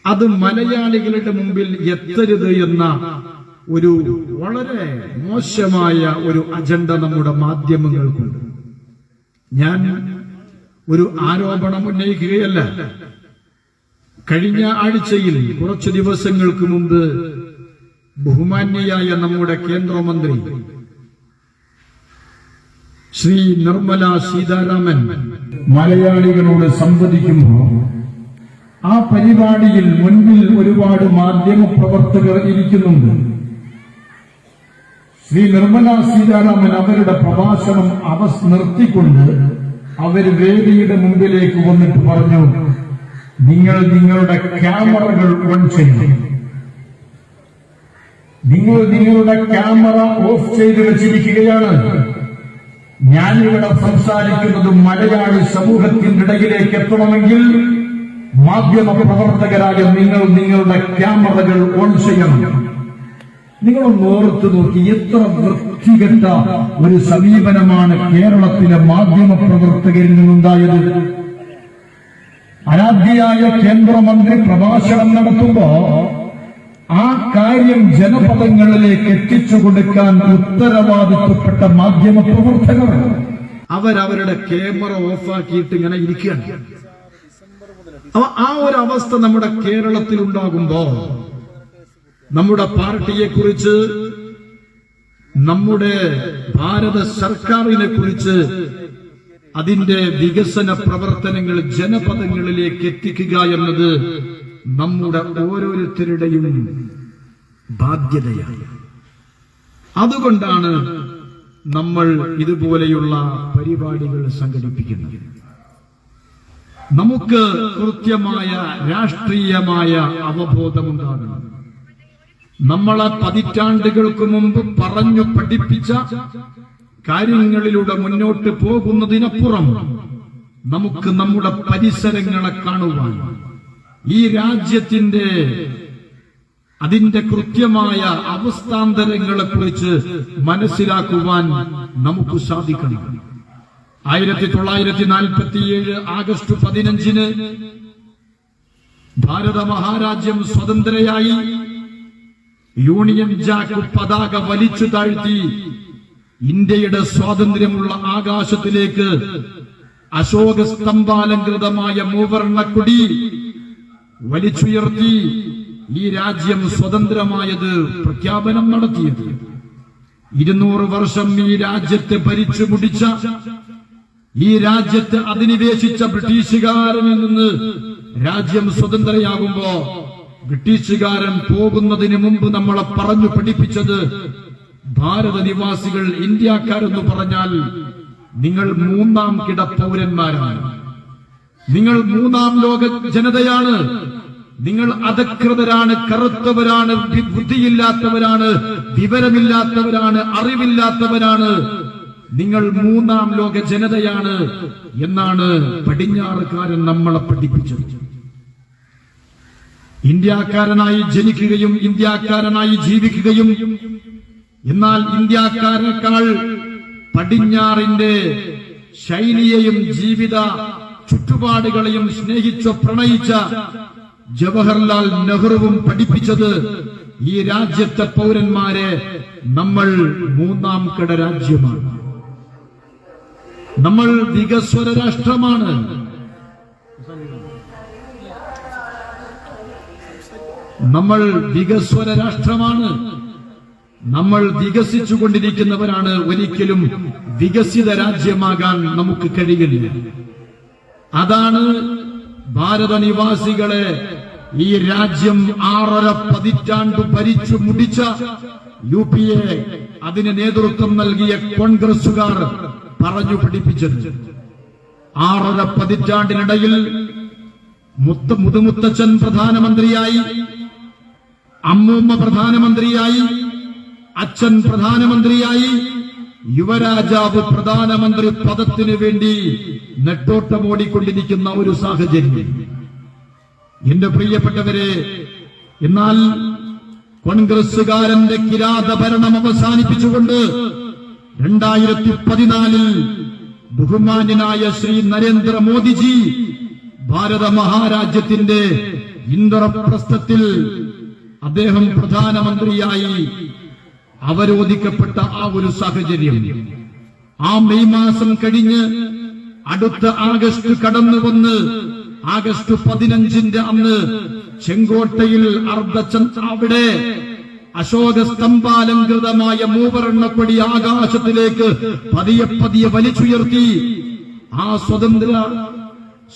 അത് മലയാളികളുടെ മുമ്പിൽ എത്തരുത് എന്ന ഒരു വളരെ മോശമായ ഒരു അജണ്ട നമ്മുടെ മാധ്യമങ്ങൾക്കുണ്ട്. ഞാൻ ഒരു ആരോപണം ഉന്നയിക്കുകയല്ല. കഴിഞ്ഞ ആഴ്ചയിൽ കുറച്ചു ദിവസങ്ങൾക്ക് മുമ്പ് ബഹുമാന്യയായ നമ്മുടെ കേന്ദ്രമന്ത്രി ശ്രീ നിർമ്മല സീതാരാമൻ മലയാളികളോട് സംവദിക്കുമ്പോൾ ആ പരിപാടിയിൽ മുൻപിൽ ഒരുപാട് മാധ്യമ പ്രവർത്തകർ ഇരിക്കുന്നുണ്ട്. ശ്രീ നിർമ്മല സീതാരാമൻ അവരുടെ പ്രഭാഷണം നിർത്തിക്കൊണ്ട് അവർ വേദിയുടെ മുമ്പിലേക്ക് വന്നിട്ട് പറഞ്ഞു, നിങ്ങൾ നിങ്ങളുടെ ക്യാമറകൾ ഓൺ ചെയ്യും, നിങ്ങൾ നിങ്ങളുടെ ക്യാമറ ഓഫ് ചെയ്ത് വെച്ചിരിക്കുകയാണ്. ഞാനിവിടെ സംസാരിക്കുന്നത് മലയാളി സമൂഹത്തിന്റെ ഇടയിലേക്ക് എത്തണമെങ്കിൽ മാധ്യമ പ്രവർത്തകരായ നിങ്ങൾ നിങ്ങളുടെ ക്യാമറകൾ ഓൺ ചെയ്യണം. നിങ്ങളൊന്ന് ഓർത്തു നോക്കി, എത്ര വൃത്തികെട്ട ഒരു സമീപനമാണ് കേരളത്തിലെ മാധ്യമ പ്രവർത്തകരിൽ നിന്നുണ്ടായത്. ആരാധ്യയായ കേന്ദ്രമന്ത്രി പ്രഭാഷണം നടത്തുമ്പോ ആ കാര്യം ജനപദങ്ങളിലേക്ക് എത്തിച്ചു കൊടുക്കാൻ ഉത്തരവാദിത്വപ്പെട്ട മാധ്യമ പ്രവർത്തകർ അവരവരുടെ ക്യാമറ ഓഫാക്കിയിട്ട് ഇങ്ങനെ ഇരിക്കുകയാണ്. ആ ഒരു അവസ്ഥ നമ്മുടെ കേരളത്തിൽ ഉണ്ടാകുമ്പോ നമ്മുടെ പാർട്ടിയെക്കുറിച്ച്, നമ്മുടെ ഭാരത സർക്കാരിനെ കുറിച്ച്, അതിന്റെ വികസന പ്രവർത്തനങ്ങൾ ജനപദങ്ങളിലേക്ക് എത്തിക്കുക എന്നത് നമ്മുടെ ഓരോരുത്തരുടെയും ബാധ്യതയാണ്. അതുകൊണ്ടാണ് നമ്മൾ ഇതുപോലെയുള്ള പരിപാടികൾ സംഘടിപ്പിക്കുന്നത്. നമുക്ക് കൃത്യമായ രാഷ്ട്രീയമായ അവബോധമുണ്ടാകണം. നമ്മളെ പതിറ്റാണ്ടുകൾക്ക് മുമ്പ് പറഞ്ഞു പഠിപ്പിച്ച കാര്യങ്ങളിലൂടെ മുന്നോട്ട് പോകുന്നതിനപ്പുറം നമുക്ക് നമ്മുടെ പരിസരങ്ങളെ കാണുവാൻ, ഈ രാജ്യത്തിന്റെ അതിന്റെ കൃത്യമായ അവസ്ഥാന്തരങ്ങളെ കുറിച്ച് മനസ്സിലാക്കുവാൻ നമുക്ക് സാധിക്കണം. 1947 ആഗസ്റ്റ് 15 ഭാരത മഹാരാജ്യം സ്വതന്ത്രയായി യൂണിയൻ ജാക്ക് പതാക വലിച്ചു താഴ്ത്തി ഇന്ത്യയുടെ സ്വാതന്ത്ര്യമുള്ള ആകാശത്തിലേക്ക് അശോക സ്തംഭാലങ്കൃതമായ മൂവർണ്ണക്കൊടി വലിച്ചുയർത്തി ഈ രാജ്യം സ്വതന്ത്രമായത് പ്രഖ്യാപനം നടത്തിയത്. 200 വർഷം ഈ രാജ്യത്തെ ഭരിച്ചു മുടിച്ച, ഈ രാജ്യത്തെ അധിനിവേശിച്ച ബ്രിട്ടീഷുകാരനിൽ നിന്ന് രാജ്യം സ്വതന്ത്രയാകുമ്പോ ബ്രിട്ടീഷുകാരൻ പോകുന്നതിന് മുമ്പ് നമ്മളെ പറഞ്ഞു പഠിപ്പിച്ചത്, ഭാരത നിവാസികൾ, ഇന്ത്യക്കാരെന്ന് പറഞ്ഞാൽ നിങ്ങൾ 3ാം കിട പൗരന്മാരാണ്, നിങ്ങൾ 3ാം ലോക ജനതയാണ്, നിങ്ങൾ അധകൃതരാണ്, കറുത്തവരാണ്, ബുദ്ധിയില്ലാത്തവരാണ്, വിവരമില്ലാത്തവരാണ്, അറിവില്ലാത്തവരാണ്, നിങ്ങൾ 3ാം ലോക ജനതയാണ് എന്നാണ് പടിഞ്ഞാറുകാരൻ നമ്മളെ പഠിപ്പിച്ചത്. ഇന്ത്യക്കാരനായി ജനിക്കുകയും ഇന്ത്യക്കാരനായി ജീവിക്കുകയും, എന്നാൽ ഇന്ത്യക്കാരേക്കാൾ പടിഞ്ഞാറിന്റെ ശൈലിയെയും ജീവിത ചുറ്റുപാടുകളെയും സ്നേഹിച്ചോ പ്രണയിച്ച ജവഹർലാൽ നെഹ്റുവും പഠിപ്പിച്ചത്, ഈ രാജ്യത്തെ പൗരന്മാരെ നമ്മൾ 3ാം കിട രാജ്യമാണ്, നമ്മൾ വികസ്വര രാഷ്ട്രമാണ്. നമ്മൾ വികസ്വര രാഷ്ട്രമാണ്, നമ്മൾ വികസിച്ചുകൊണ്ടിരിക്കുന്നവരാണ്. ഒരിക്കലും വികസിത രാജ്യമാകാൻ നമുക്ക് കഴിയില്ല. അതാണ് ഭാരത നിവാസികളെ ഈ രാജ്യം 6.5 പതിറ്റാണ്ട് ഭരിച്ചു മുടിച്ച UPA, അതിന് നേതൃത്വം നൽകിയ കോൺഗ്രസുകാർ പറഞ്ഞു പഠിപ്പിച്ചത്. 6.5 പതിറ്റാണ്ടിനിടയിൽ മുതുമുത്തച്ഛൻ പ്രധാനമന്ത്രിയായി, അമ്മൂമ്മ പ്രധാനമന്ത്രിയായി, അച്ഛൻ പ്രധാനമന്ത്രിയായി, യുവരാജാവ് പ്രധാനമന്ത്രി പദത്തിനു വേണ്ടി നെട്ടോട്ടമോടിക്കൊണ്ടിരിക്കുന്ന ഒരു സാഹചര്യം. എന്റെ പ്രിയപ്പെട്ടവരെ, എന്നാൽ കോൺഗ്രസുകാരന്റെ കിരാത ഭരണം അവസാനിപ്പിച്ചുകൊണ്ട് 2014 ബഹുമാന്യനായ ശ്രീ നരേന്ദ്രമോദിജി ഭാരത മഹാരാജ്യത്തിന്റെ ഇന്ദ്രപ്രസ്ഥത്തിൽ അദ്ദേഹം പ്രധാനമന്ത്രിയായി അവരോധിക്കപ്പെട്ട ആ ഒരു സാഹചര്യം, ആ മെയ് മാസം കഴിഞ്ഞ് അടുത്ത ആഗസ്റ്റ് കടന്നു വന്ന് ആഗസ്റ്റ് 15 അന്ന് ചെങ്കോട്ടയിൽ അവിടെ അശോക സ്തംഭാലങ്കൃതമായ മൂവർണ്ണക്കൊടി ആകാശത്തിലേക്ക് പതിയെ പതിയെ വലിച്ചുയർത്തി ആ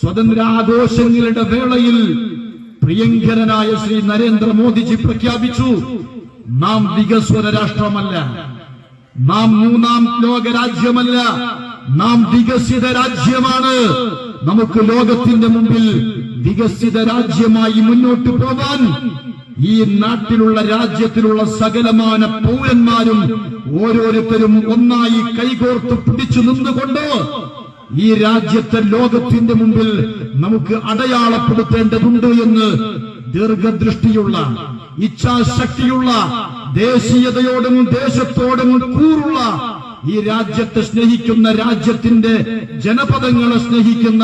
സ്വതന്ത്രാഘോഷങ്ങളുടെ വേളയിൽ പ്രിയങ്കരനായ ശ്രീ നരേന്ദ്രമോദിജി പ്രഖ്യാപിച്ചു, നാം വികസ്വര രാഷ്ട്രമല്ല, നാം മൂന്നാം ലോക രാജ്യമല്ല, നാം വികസിത രാജ്യമാണ്. നമുക്ക് ലോകത്തിന്റെ മുമ്പിൽ വികസിത രാജ്യമായി മുന്നോട്ട് പോകാൻ ഈ നാട്ടിലുള്ള രാജ്യത്തിലുള്ള സകലമാന പൗരന്മാരും ഓരോരുത്തരും ഒന്നായി കൈകോർത്ത് പിടിച്ചു നിന്നുകൊണ്ട് ഈ രാജ്യത്തെ ലോകത്തിന്റെ മുമ്പിൽ നമുക്ക് അടയാളപ്പെടുത്തേണ്ടതുണ്ട് എന്ന് ദീർഘദൃഷ്ടിയുള്ള, ഇച്ഛാശക്തിയുള്ള, ദേശീയതയോടും ദേശത്തോടും കൂറുള്ള, ഈ രാജ്യത്തെ സ്നേഹിക്കുന്ന, രാജ്യത്തിന്റെ ജനപദങ്ങളെ സ്നേഹിക്കുന്ന,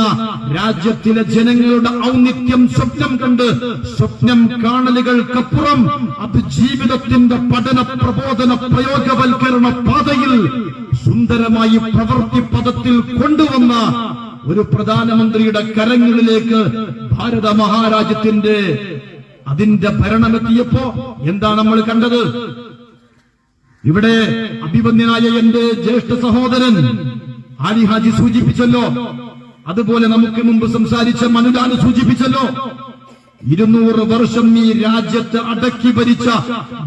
രാജ്യത്തിലെ ജനങ്ങളുടെ ഔന്നിത്യം സ്വപ്നം കണ്ട് സ്വപ്നം കാണലുകൾക്കപ്പുറം അത് ജീവിതത്തിന്റെ പഠന പ്രബോധന പ്രയോഗവൽക്കരണ പാതയിൽ സുന്ദരമായി പ്രവൃത്തി പദത്തിൽ കൊണ്ടുവന്ന ഒരു പ്രധാനമന്ത്രിയുടെ കരങ്ങളിലേക്ക് ഭാരത മഹാരാജ്യത്തിന്റെ അതിന്റെ ഭരണമെത്തിയപ്പോ എന്താണ് നമ്മൾ കണ്ടത്? ഇവിടെ അഭിമന്യനായ എന്റെ ജ്യേഷ്ഠ സഹോദരൻ ആലി ഹാജി സൂചിപ്പിച്ചല്ലോ, അതുപോലെ നമുക്ക് മുമ്പ് സംസാരിച്ച മനുലാൽ സൂചിപ്പിച്ചല്ലോ, 200 വർഷം ഈ രാജ്യത്ത് അടക്കി ഭരിച്ച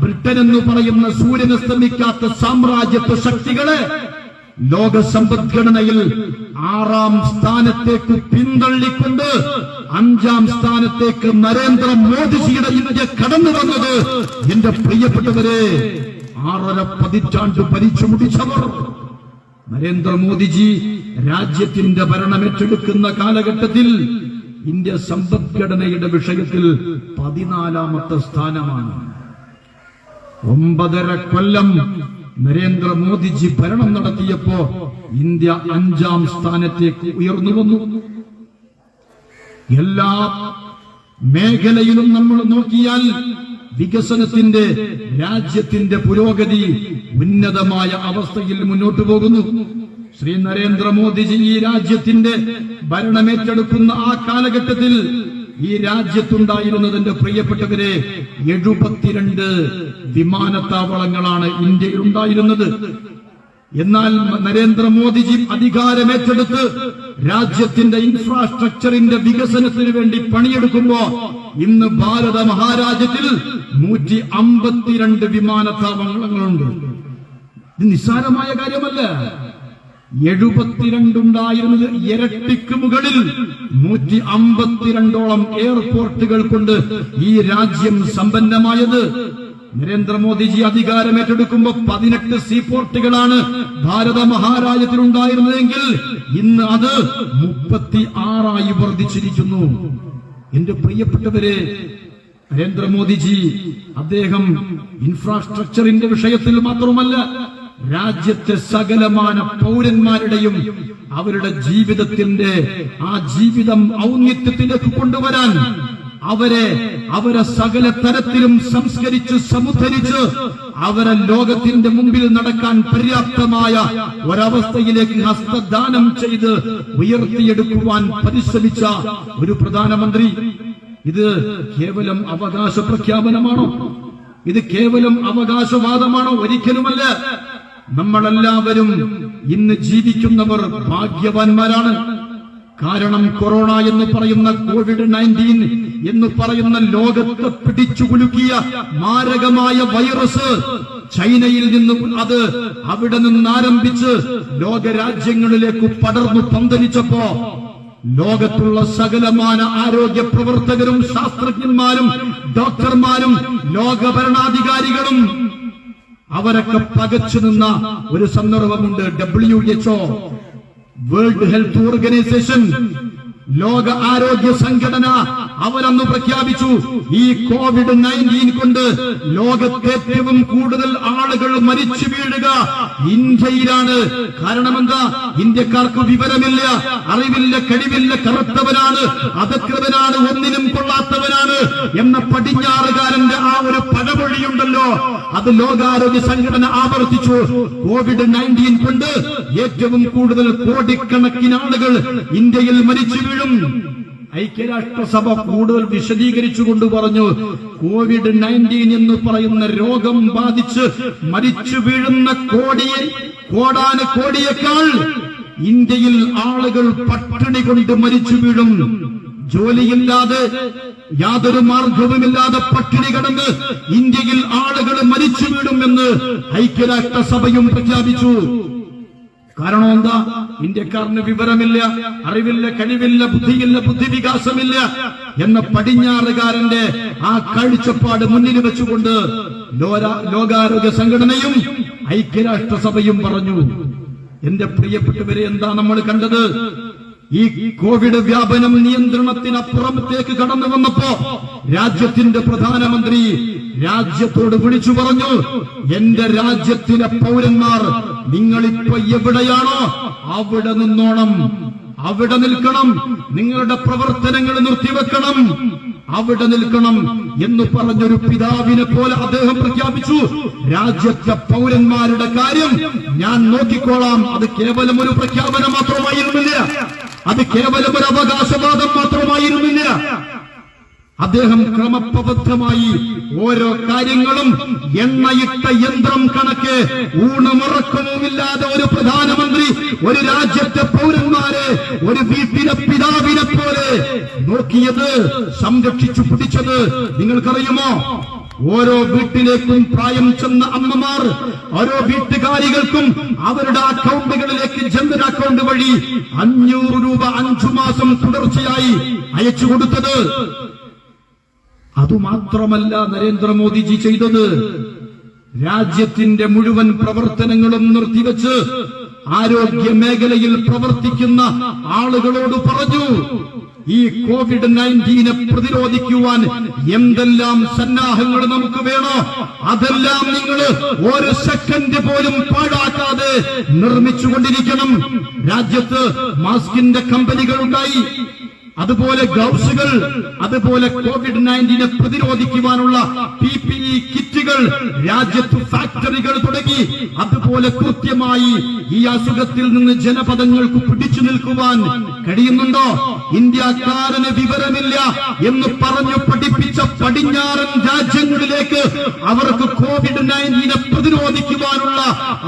ബ്രിട്ടൻ എന്ന് പറയുന്ന സൂര്യനസ്തമിക്കാത്ത സാമ്രാജ്യത്വ ശക്തികളെ ലോക സമ്പദ്ഘടനയിൽ 6ാം സ്ഥാനത്തേക്ക് പിന്തള്ളിക്കൊണ്ട് 5ാം സ്ഥാനത്തേക്ക് നരേന്ദ്രമോദിജിയുടെ ഇന്ത്യ കടന്നു വന്നത് എന്റെ പ്രിയപ്പെട്ടവരെ 6.5 പതിറ്റാണ്ട് ഭരിച്ചു മുടിച്ചവർ. നരേന്ദ്രമോദിജി രാജ്യത്തിന്റെ ഭരണമേറ്റെടുക്കുന്ന കാലഘട്ടത്തിൽ ഇന്ത്യ സമ്പദ്ഘടനയുടെ വിഷയത്തിൽ 14ാമത്തെ സ്ഥാനമാണ്. 9.5 കൊല്ലം നരേന്ദ്രമോദിജി ഭരണം നടത്തിയപ്പോ ഇന്ത്യ 5ാം സ്ഥാനത്തേക്ക് ഉയർന്നു വന്നു. എല്ലാ മേഖലയിലും നമ്മൾ നോക്കിയാൽ വികസനത്തിന്റെ, രാജ്യത്തിന്റെ പുരോഗതി ഉന്നതമായ അവസ്ഥയിൽ മുന്നോട്ടു പോകുന്നു. ശ്രീ നരേന്ദ്രമോദിജി ഈ രാജ്യത്തിന്റെ ഭരണമേറ്റെടുക്കുന്ന ആ കാലഘട്ടത്തിൽ ഈ രാജ്യത്തുണ്ടായിരുന്നതിന്റെ പ്രിയപ്പെട്ടവരെ 72 വിമാനത്താവളങ്ങളാണ് ഇന്ത്യയിൽ ഉണ്ടായിരുന്നത്. എന്നാൽ നരേന്ദ്രമോദിജി അധികാരമേറ്റെടുത്ത് രാജ്യത്തിന്റെ ഇൻഫ്രാസ്ട്രക്ചറിന്റെ വികസനത്തിന് വേണ്ടി പണിയെടുക്കുമ്പോ ഇന്ന് ഭാരത മഹാരാജ്യത്തിൽ 152 വിമാനത്താവളങ്ങളുണ്ട്. ഇത് നിസ്സാരമായ കാര്യമല്ല. 72 ഉണ്ടായിരുന്നത് ഇരട്ടിക്ക് മുകളിൽ 152ഓളം എയർപോർട്ടുകൾ കൊണ്ട് ഈ രാജ്യം സമ്പന്നമായത്. നരേന്ദ്രമോദിജി അധികാരമേറ്റെടുക്കുമ്പോൾ 18 സീപോർട്ടുകളാണ് ഭാരത മഹാരാജ്യത്തിൽ ഉണ്ടായിരുന്നതെങ്കിൽ ഇന്ന് അത് 36ആയി വർദ്ധിച്ചിരിക്കുന്നു. എന്റെ പ്രിയപ്പെട്ടവരെ, നരേന്ദ്രമോദിജി അദ്ദേഹം ഇൻഫ്രാസ്ട്രക്ചറിന്റെ വിഷയത്തിൽ മാത്രമല്ല, രാജ്യത്തെ സകലമാന പൗരന്മാരുടെയും അവരുടെ ജീവിതത്തിന്റെ ആ ജീവിതം ഔന്നിത്യത്തിലേക്ക് കൊണ്ടുവരാൻ അവരെ സകല തരത്തിലും സംസ്കരിച്ച് സമുദ്ധരിച്ച് അവരെ ലോകത്തിന്റെ മുമ്പിൽ നടക്കാൻ പര്യാപ്തമായ ഒരവസ്ഥയിലേക്ക് ഹസ്തദാനം ചെയ്ത് ഉയർത്തിയെടുക്കുവാൻ പരിശ്രമിച്ച ഒരു പ്രധാനമന്ത്രി. ഇത് കേവലം അവകാശ പ്രഖ്യാപനമാണോ? ഇത് കേവലം അവകാശവാദമാണോ? ഒരിക്കലുമല്ല. നമ്മളെല്ലാവരും ഇന്ന് ജീവിക്കുന്നവർ ഭാഗ്യവാന്മാരാണ്. കാരണം കൊറോണ എന്ന് പറയുന്ന COVID-19 എന്ന് പറയുന്ന ലോകത്തെ പിടിച്ചു കുലുക്കിയ മാരകമായ വൈറസ് ചൈനയിൽ നിന്നും അത് അവിടെ നിന്നാരംഭിച്ച് ലോകരാജ്യങ്ങളിലേക്ക് പടർന്നു പന്തലിച്ചപ്പോ ലോകത്തുള്ള സകലമാന ആരോഗ്യ പ്രവർത്തകരും ശാസ്ത്രജ്ഞന്മാരും ഡോക്ടർമാരും ലോകഭരണാധികാരികളും അവരൊക്കെ പകച്ചു നിന്ന ഒരു സന്ദർഭമുണ്ട്. WHO, വേൾഡ് ഹെൽത്ത് ഓർഗനൈസേഷൻ ലോക ആരോഗ്യ സംഘടന അവരന്ന് പ്രഖ്യാപിച്ചു, ഈ COVID-19 കൊണ്ട് ലോകത്തെ ഏറ്റവും കൂടുതൽ ആളുകൾ മരിച്ചു വീഴുക ഇന്ത്യയിലാണ്. കാരണം എന്താ? ഇന്ത്യക്കാർക്ക് വിവരമില്ല, അറിവില്ല, കഴിവില്ല, കറുത്തവനാണ്, അധകൃതനാണ്, ഒന്നിനും കൊള്ളാത്തവനാണ് എന്ന പടിഞ്ഞാറുകാരന്റെ ആ ഒരു പഴമൊഴിയുണ്ടല്ലോ, അത് ലോകാരോഗ്യ സംഘടന ആവർത്തിച്ചു. COVID-19 കൊണ്ട് ഏറ്റവും കൂടുതൽ കോടിക്കണക്കിന് ആളുകൾ ഇന്ത്യയിൽ മരിച്ചു വീഴും. ഐക്യരാഷ്ട്രസഭ കൂടുതൽ വിശദീകരിച്ചുകൊണ്ട് പറഞ്ഞു, COVID-19 എന്ന് പറയുന്ന രോഗം ബാധിച്ച് മരിച്ചു വീഴുന്ന കോടാനുകോടിയേക്കാൾ ഇന്ത്യയിൽ ആളുകൾ പട്ടിണി കൊണ്ട് മരിച്ചു വീഴും. ജോലിയില്ലാതെ, യാതൊരു മാർഗവുമില്ലാതെ പട്ടിണി കിടന്ന് ഇന്ത്യയിൽ ആളുകൾ മരിച്ചു വീഴുമെന്ന് ഐക്യരാഷ്ട്രസഭയും പ്രഖ്യാപിച്ചു. കാരണം എന്താ? ഇന്ത്യക്കാരന് വിവരമില്ല, അറിവില്ല, കഴിവില്ല, ബുദ്ധിയില്ല, ബുദ്ധിവികാസമില്ല എന്ന പടിഞ്ഞാറുകാരന്റെ ആ കാഴ്ചപ്പാട് മുന്നിൽ വെച്ചുകൊണ്ട് ലോകാരോഗ്യ സംഘടനയും ഐക്യരാഷ്ട്രസഭയും പറഞ്ഞു. എന്റെ പ്രിയപ്പെട്ടവരെ, എന്താ നമ്മൾ കണ്ടത്? ഈ കോവിഡ് വ്യാപനം നിയന്ത്രണത്തിനപ്പുറത്തേക്ക് കടന്നു വന്നപ്പോ രാജ്യത്തിന്റെ പ്രധാനമന്ത്രി രാജ്യത്തോട് വിളിച്ചു പറഞ്ഞു, എന്റെ രാജ്യത്തിലെ പൗരന്മാർ നിങ്ങളിപ്പോ എവിടെയാണോ അവിടെ നിന്നോണം, അവിടെ നിൽക്കണം, നിങ്ങളുടെ പ്രവർത്തനങ്ങൾ നിർത്തിവെക്കണം, അവിടെ നിൽക്കണം എന്ന് പറഞ്ഞൊരു പിതാവിനെ പോലെ അദ്ദേഹം പ്രഖ്യാപിച്ചു, രാജ്യത്തെ പൗരന്മാരുടെ കാര്യം ഞാൻ നോക്കിക്കോളാം. അത് കേവലം ഒരു പ്രഖ്യാപനം മാത്രമായിരുന്നില്ല, അത് കേവലം ഒരു അവകാശവാദം മാത്രമായിരുന്നില്ല. അദ്ദേഹം ക്രമബദ്ധമായി ഓരോ കാര്യങ്ങളും എണ്ണയിട്ട യന്ത്രം കണക്ക് ഊണമുറക്കവുമില്ലാതെ ഒരു പ്രധാനമന്ത്രി ഒരു രാജ്യത്തെ പൗരന്മാരെ ഒരു വീട്ടിലെ പിതാവിനെ പോലെ നോക്കിയത്, സംരക്ഷിച്ചു പിടിച്ചത് നിങ്ങൾക്കറിയുമോ? ഓരോ വീട്ടിലേക്കും പ്രായം ചെന്ന അമ്മമാർ ഓരോ വീട്ടുകാരികൾക്കും അവരുടെ അക്കൗണ്ടുകളിലേക്ക് ജനറൽ അക്കൗണ്ട് വഴി 500 രൂപ 5 മാസം തുടർച്ചയായി അയച്ചു കൊടുത്തത്. അതുമാത്രമല്ല നരേന്ദ്രമോദിജി ചെയ്തത്, രാജ്യത്തിന്റെ മുഴുവൻ പ്രവർത്തനങ്ങളും നിർത്തിവെച്ച് ആരോഗ്യ മേഖലയിൽ പ്രവർത്തിക്കുന്ന ആളുകളോട് പറഞ്ഞു, ഈ COVID-19 പ്രതിരോധിക്കുവാൻ എന്തെല്ലാം സന്നാഹങ്ങൾ നമുക്ക് വേണോ അതെല്ലാം നിങ്ങൾ ഒരു സെക്കൻഡ് പോലും പാഴാക്കാതെ നിർമ്മിച്ചുകൊണ്ടിരിക്കണം. രാജ്യത്ത് മാസ്കിന്റെ കമ്പനികൾ ഉണ്ടായി, അതുപോലെ ഗ്ലൗസുകൾ, അതുപോലെ COVID-19 പ്രതിരോധിക്കുവാനുള്ള PPE കിറ്റുകൾ രാജ്യത്ത് ഫാക്ടറികൾ തുടങ്ങി. അതുപോലെ കൃത്യമായി ഈ അസുഖത്തിൽ നിന്ന് ജനപദങ്ങൾക്ക് പിടിച്ചു നിൽക്കുവാൻ കഴിയുന്നുണ്ടോ? ഇന്ത്യക്കാരന് വിവരമില്ല എന്ന് പറഞ്ഞു പഠിപ്പിച്ച പടിഞ്ഞാറൻ രാജ്യങ്ങളിലേക്ക് അവർക്ക് COVID-19 പ്രതിരോധിക്കുവാനുള്ള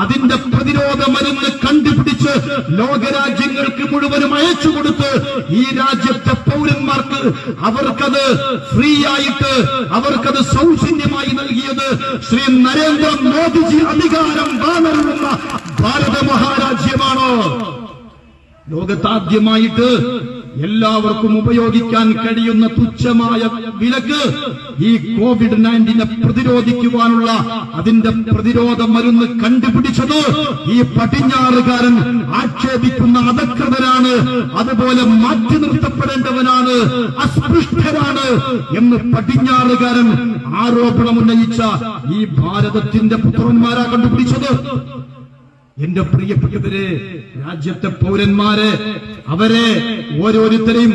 അതിന്റെ പ്രതിരോധ മരുന്ന് കണ്ടുപിടിച്ച് ലോകരാജ്യങ്ങൾക്ക് മുഴുവനും അയച്ചു കൊടുത്ത് ഈ രാജ്യത്തെ പൗരന്മാർക്ക് അവർക്കത് ഫ്രീ ആയിട്ട്, അവർക്കത് സൗജന്യമായി നൽകിയത് ശ്രീ നരേന്ദ്രമോദിജി അധികാരം വാണരുന്ന ഭാരത മഹാരാജ്യമാണോ? ലോകത്താദ്യമായിട്ട് എല്ലാവർക്കും ഉപയോഗിക്കാൻ കഴിയുന്ന തുച്ഛമായ വിലക്ക് ഈ COVID-19 പ്രതിരോധിക്കുവാനുള്ള അതിന്റെ പ്രതിരോധ മരുന്ന് കണ്ടുപിടിച്ചത് ഈ പടിഞ്ഞാറുകാരൻ ആക്ഷേപിക്കുന്ന അധകൃതനാണ്, അതുപോലെ മാറ്റി നിർത്തപ്പെടേണ്ടവനാണ്, അസ്പൃഷ്ടരാണ് എന്ന് പടിഞ്ഞാറുകാരൻ ആരോപണമുന്നയിച്ച ഈ ഭാരതത്തിന്റെ പുത്രന്മാരാ കണ്ടുപിടിച്ചത്. എന്റെ പ്രിയപ്പെട്ടവരെ, രാജ്യത്തെ പൗരന്മാരെ, അവരെ ഓരോരുത്തരെയും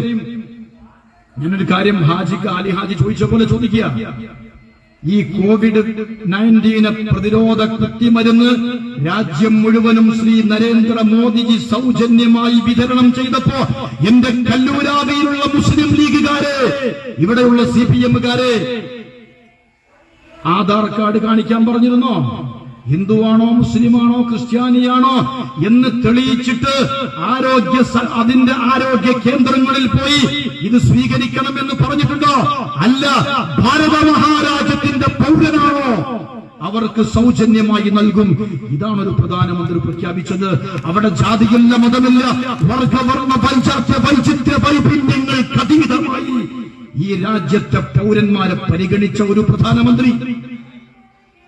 ഞാനൊരു കാര്യം അലി ഹാജി ചോദിച്ച പോലെ ചോദിക്കുക. ഈ COVID-19 പ്രതിരോധ കുത്തിമരുന്ന് രാജ്യം മുഴുവനും ശ്രീ നരേന്ദ്രമോദിജി സൗജന്യമായി വിതരണം ചെയ്തപ്പോ എന്റെ കല്ലൂരാവിയിലുള്ള മുസ്ലിം ലീഗുകാരെ, ഇവിടെയുള്ള CPM-കാരെ ആധാർ കാർഡ് കാണിക്കാൻ പറഞ്ഞിരുന്നോ? ഹിന്ദുവാണോ മുസ്ലിമാണോ ക്രിസ്ത്യാനിയാണോ എന്ന് തെളിയിച്ചിട്ട് അതിന്റെ ആരോഗ്യ കേന്ദ്രങ്ങളിൽ പോയി ഇത് സ്വീകരിക്കണമെന്ന് പറഞ്ഞിട്ടുണ്ടോ? അല്ല. ഭാരത മഹാരാജ്യത്തിന്റെ പൗരനാണോ അവർക്ക് സൗജന്യമായി നൽകും. ഇതാണ് ഒരു പ്രധാനമന്ത്രി പ്രഖ്യാപിച്ചത്. അവിടെ ജാതിയില്ല, മതമില്ല, വർഗവർണ്ണ പഞ്ചായത്ത് വൈചിത്യ വൈഭിന്യങ്ങൾക്ക് അതീതമായി ഈ രാജ്യത്തെ പൗരന്മാരെ പരിഗണിച്ച ഒരു പ്രധാനമന്ത്രി.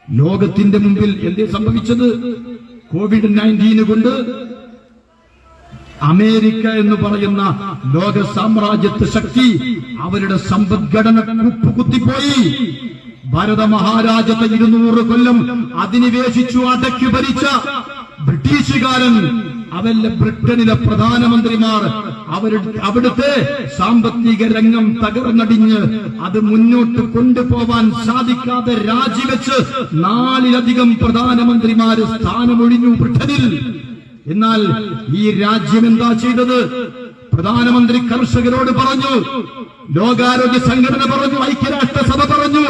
ലോകത്തിന്റെ മുമ്പിൽ എന്തേ സംഭവിച്ചത്? COVID-19 കൊണ്ട് അമേരിക്ക എന്ന് പറയുന്ന ലോക സാമ്രാജ്യത്വ ശക്തി അവരുടെ സമ്പദ്ഘടന കുത്തിപ്പോയി. ഭാരത മഹാരാജ്യത്തെ 200 കൊല്ലം അധിനിവേശിച്ചു അടക്കി ഭരിച്ച ബ്രിട്ടീഷുകാരൻ, അവരുടെ ബ്രിട്ടനിലെ പ്രധാനമന്ത്രിമാർ അവിടുത്തെ സാമ്പത്തിക രംഗം തകർന്നടിഞ്ഞ് അത് മുന്നോട്ട് കൊണ്ടുപോവാൻ സാധിക്കാതെ രാജിവെച്ച് 4-ലധികം പ്രധാനമന്ത്രിമാര് സ്ഥാനമൊഴിഞ്ഞു ബ്രിട്ടനിൽ. എന്നാൽ ഈ രാജ്യം എന്താ ചെയ്തത്? പ്രധാനമന്ത്രി കർഷകരോട് പറഞ്ഞു, ലോകാരോഗ്യ സംഘടന പറഞ്ഞു, ഐക്യരാഷ്ട്രസഭ പറഞ്ഞു,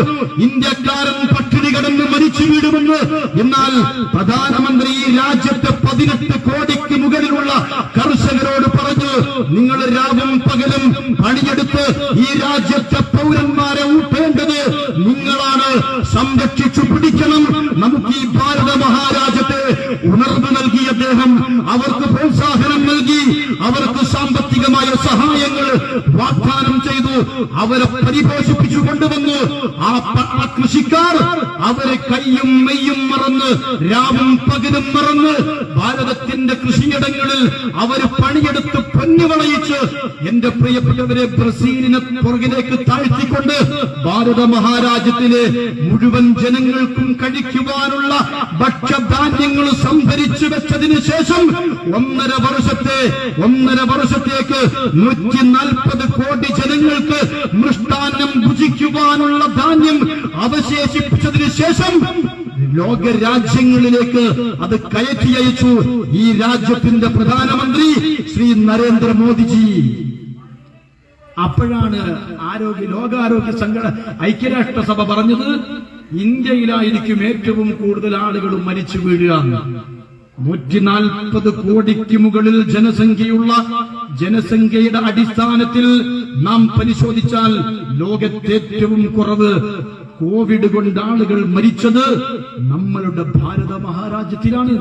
ഇന്ത്യക്കാരൻ പട്ടിണി കിടന്ന് മരിച്ചു വീടുമെന്ന്. എന്നാൽ പ്രധാനമന്ത്രി ഈ രാജ്യത്തെ 18 കോടിക്ക് മുകളിലുള്ള കർഷകരോട് പറഞ്ഞു, നിങ്ങൾ രാവും പകലും പണിയെടുത്ത് ഈ രാജ്യത്തെ പൗരന്മാരെ ഊട്ടേണ്ടത് നിങ്ങളാണ്, സംരക്ഷിച്ചു പിടിക്കണം. നമുക്ക് ഈ ഭാരത മഹാരാജ്യത്തെ ഉണർവ് നൽകി അദ്ദേഹം അവർക്ക് പ്രോത്സാഹനം നൽകി, അവർക്ക് സാമ്പത്തികമായ സഹായങ്ങൾ വാഗ്ദാനം ചെയ്തു, അവരെ പരിപോഷിപ്പിച്ചു കൊണ്ടുവന്നു. ആ കൃഷിക്കാർ അവരെ കയ്യും മെയ്യും മറന്ന് രാവും പകലും മറന്ന് ഭാരതത്തിന്റെ കൃഷിയിടങ്ങളിൽ അവർ പണിയെടുത്ത് പൊന്നുവളയിച്ച് എന്റെ പ്രിയപ്പെട്ടവരെ ബ്രസീലിനെ പുറകിലേക്ക് താഴ്ത്തിക്കൊണ്ട് ഭാരത മഹാരാജ്യത്തിലെ മുഴുവൻ ജനങ്ങൾക്കും കഴിക്കുവാനുള്ള ഭക്ഷ്യധാന്യങ്ങൾ സംഭരിച്ചു വെച്ചതിന് ശേഷം 1.5 വർഷത്തേക്ക് 140 കോടി ജനങ്ങൾക്ക് മൃഷ്ടാന്നം ഭുജിക്കുവാനുള്ള ധാന്യം അവശേഷിപ്പിച്ചതിന് ശേഷം ലോകരാജ്യങ്ങളിലേക്ക് അത് കയറ്റി അയച്ചു ഈ രാജ്യത്തിന്റെ പ്രധാനമന്ത്രി ശ്രീ നരേന്ദ്രമോദിജി. അപ്പോഴാണ് ലോകാരോഗ്യ സംഘടന ഐക്യരാഷ്ട്രസഭ പറഞ്ഞത്, ഇന്ത്യയിലായിരിക്കും ഏറ്റവും കൂടുതൽ ആളുകളും മരിച്ചു വീഴുക. 140 കോടിക്ക് മുകളിൽ ജനസംഖ്യയുടെ അടിസ്ഥാനത്തിൽ നാം പരിശോധിച്ചാൽ ലോകത്തെ ഏറ്റവും കുറവ് കോവിഡ് കൊണ്ട് ആളുകൾ മരിച്ചത് നമ്മളുടെ ഭാരത മഹാരാജ്യത്തിലാണ്.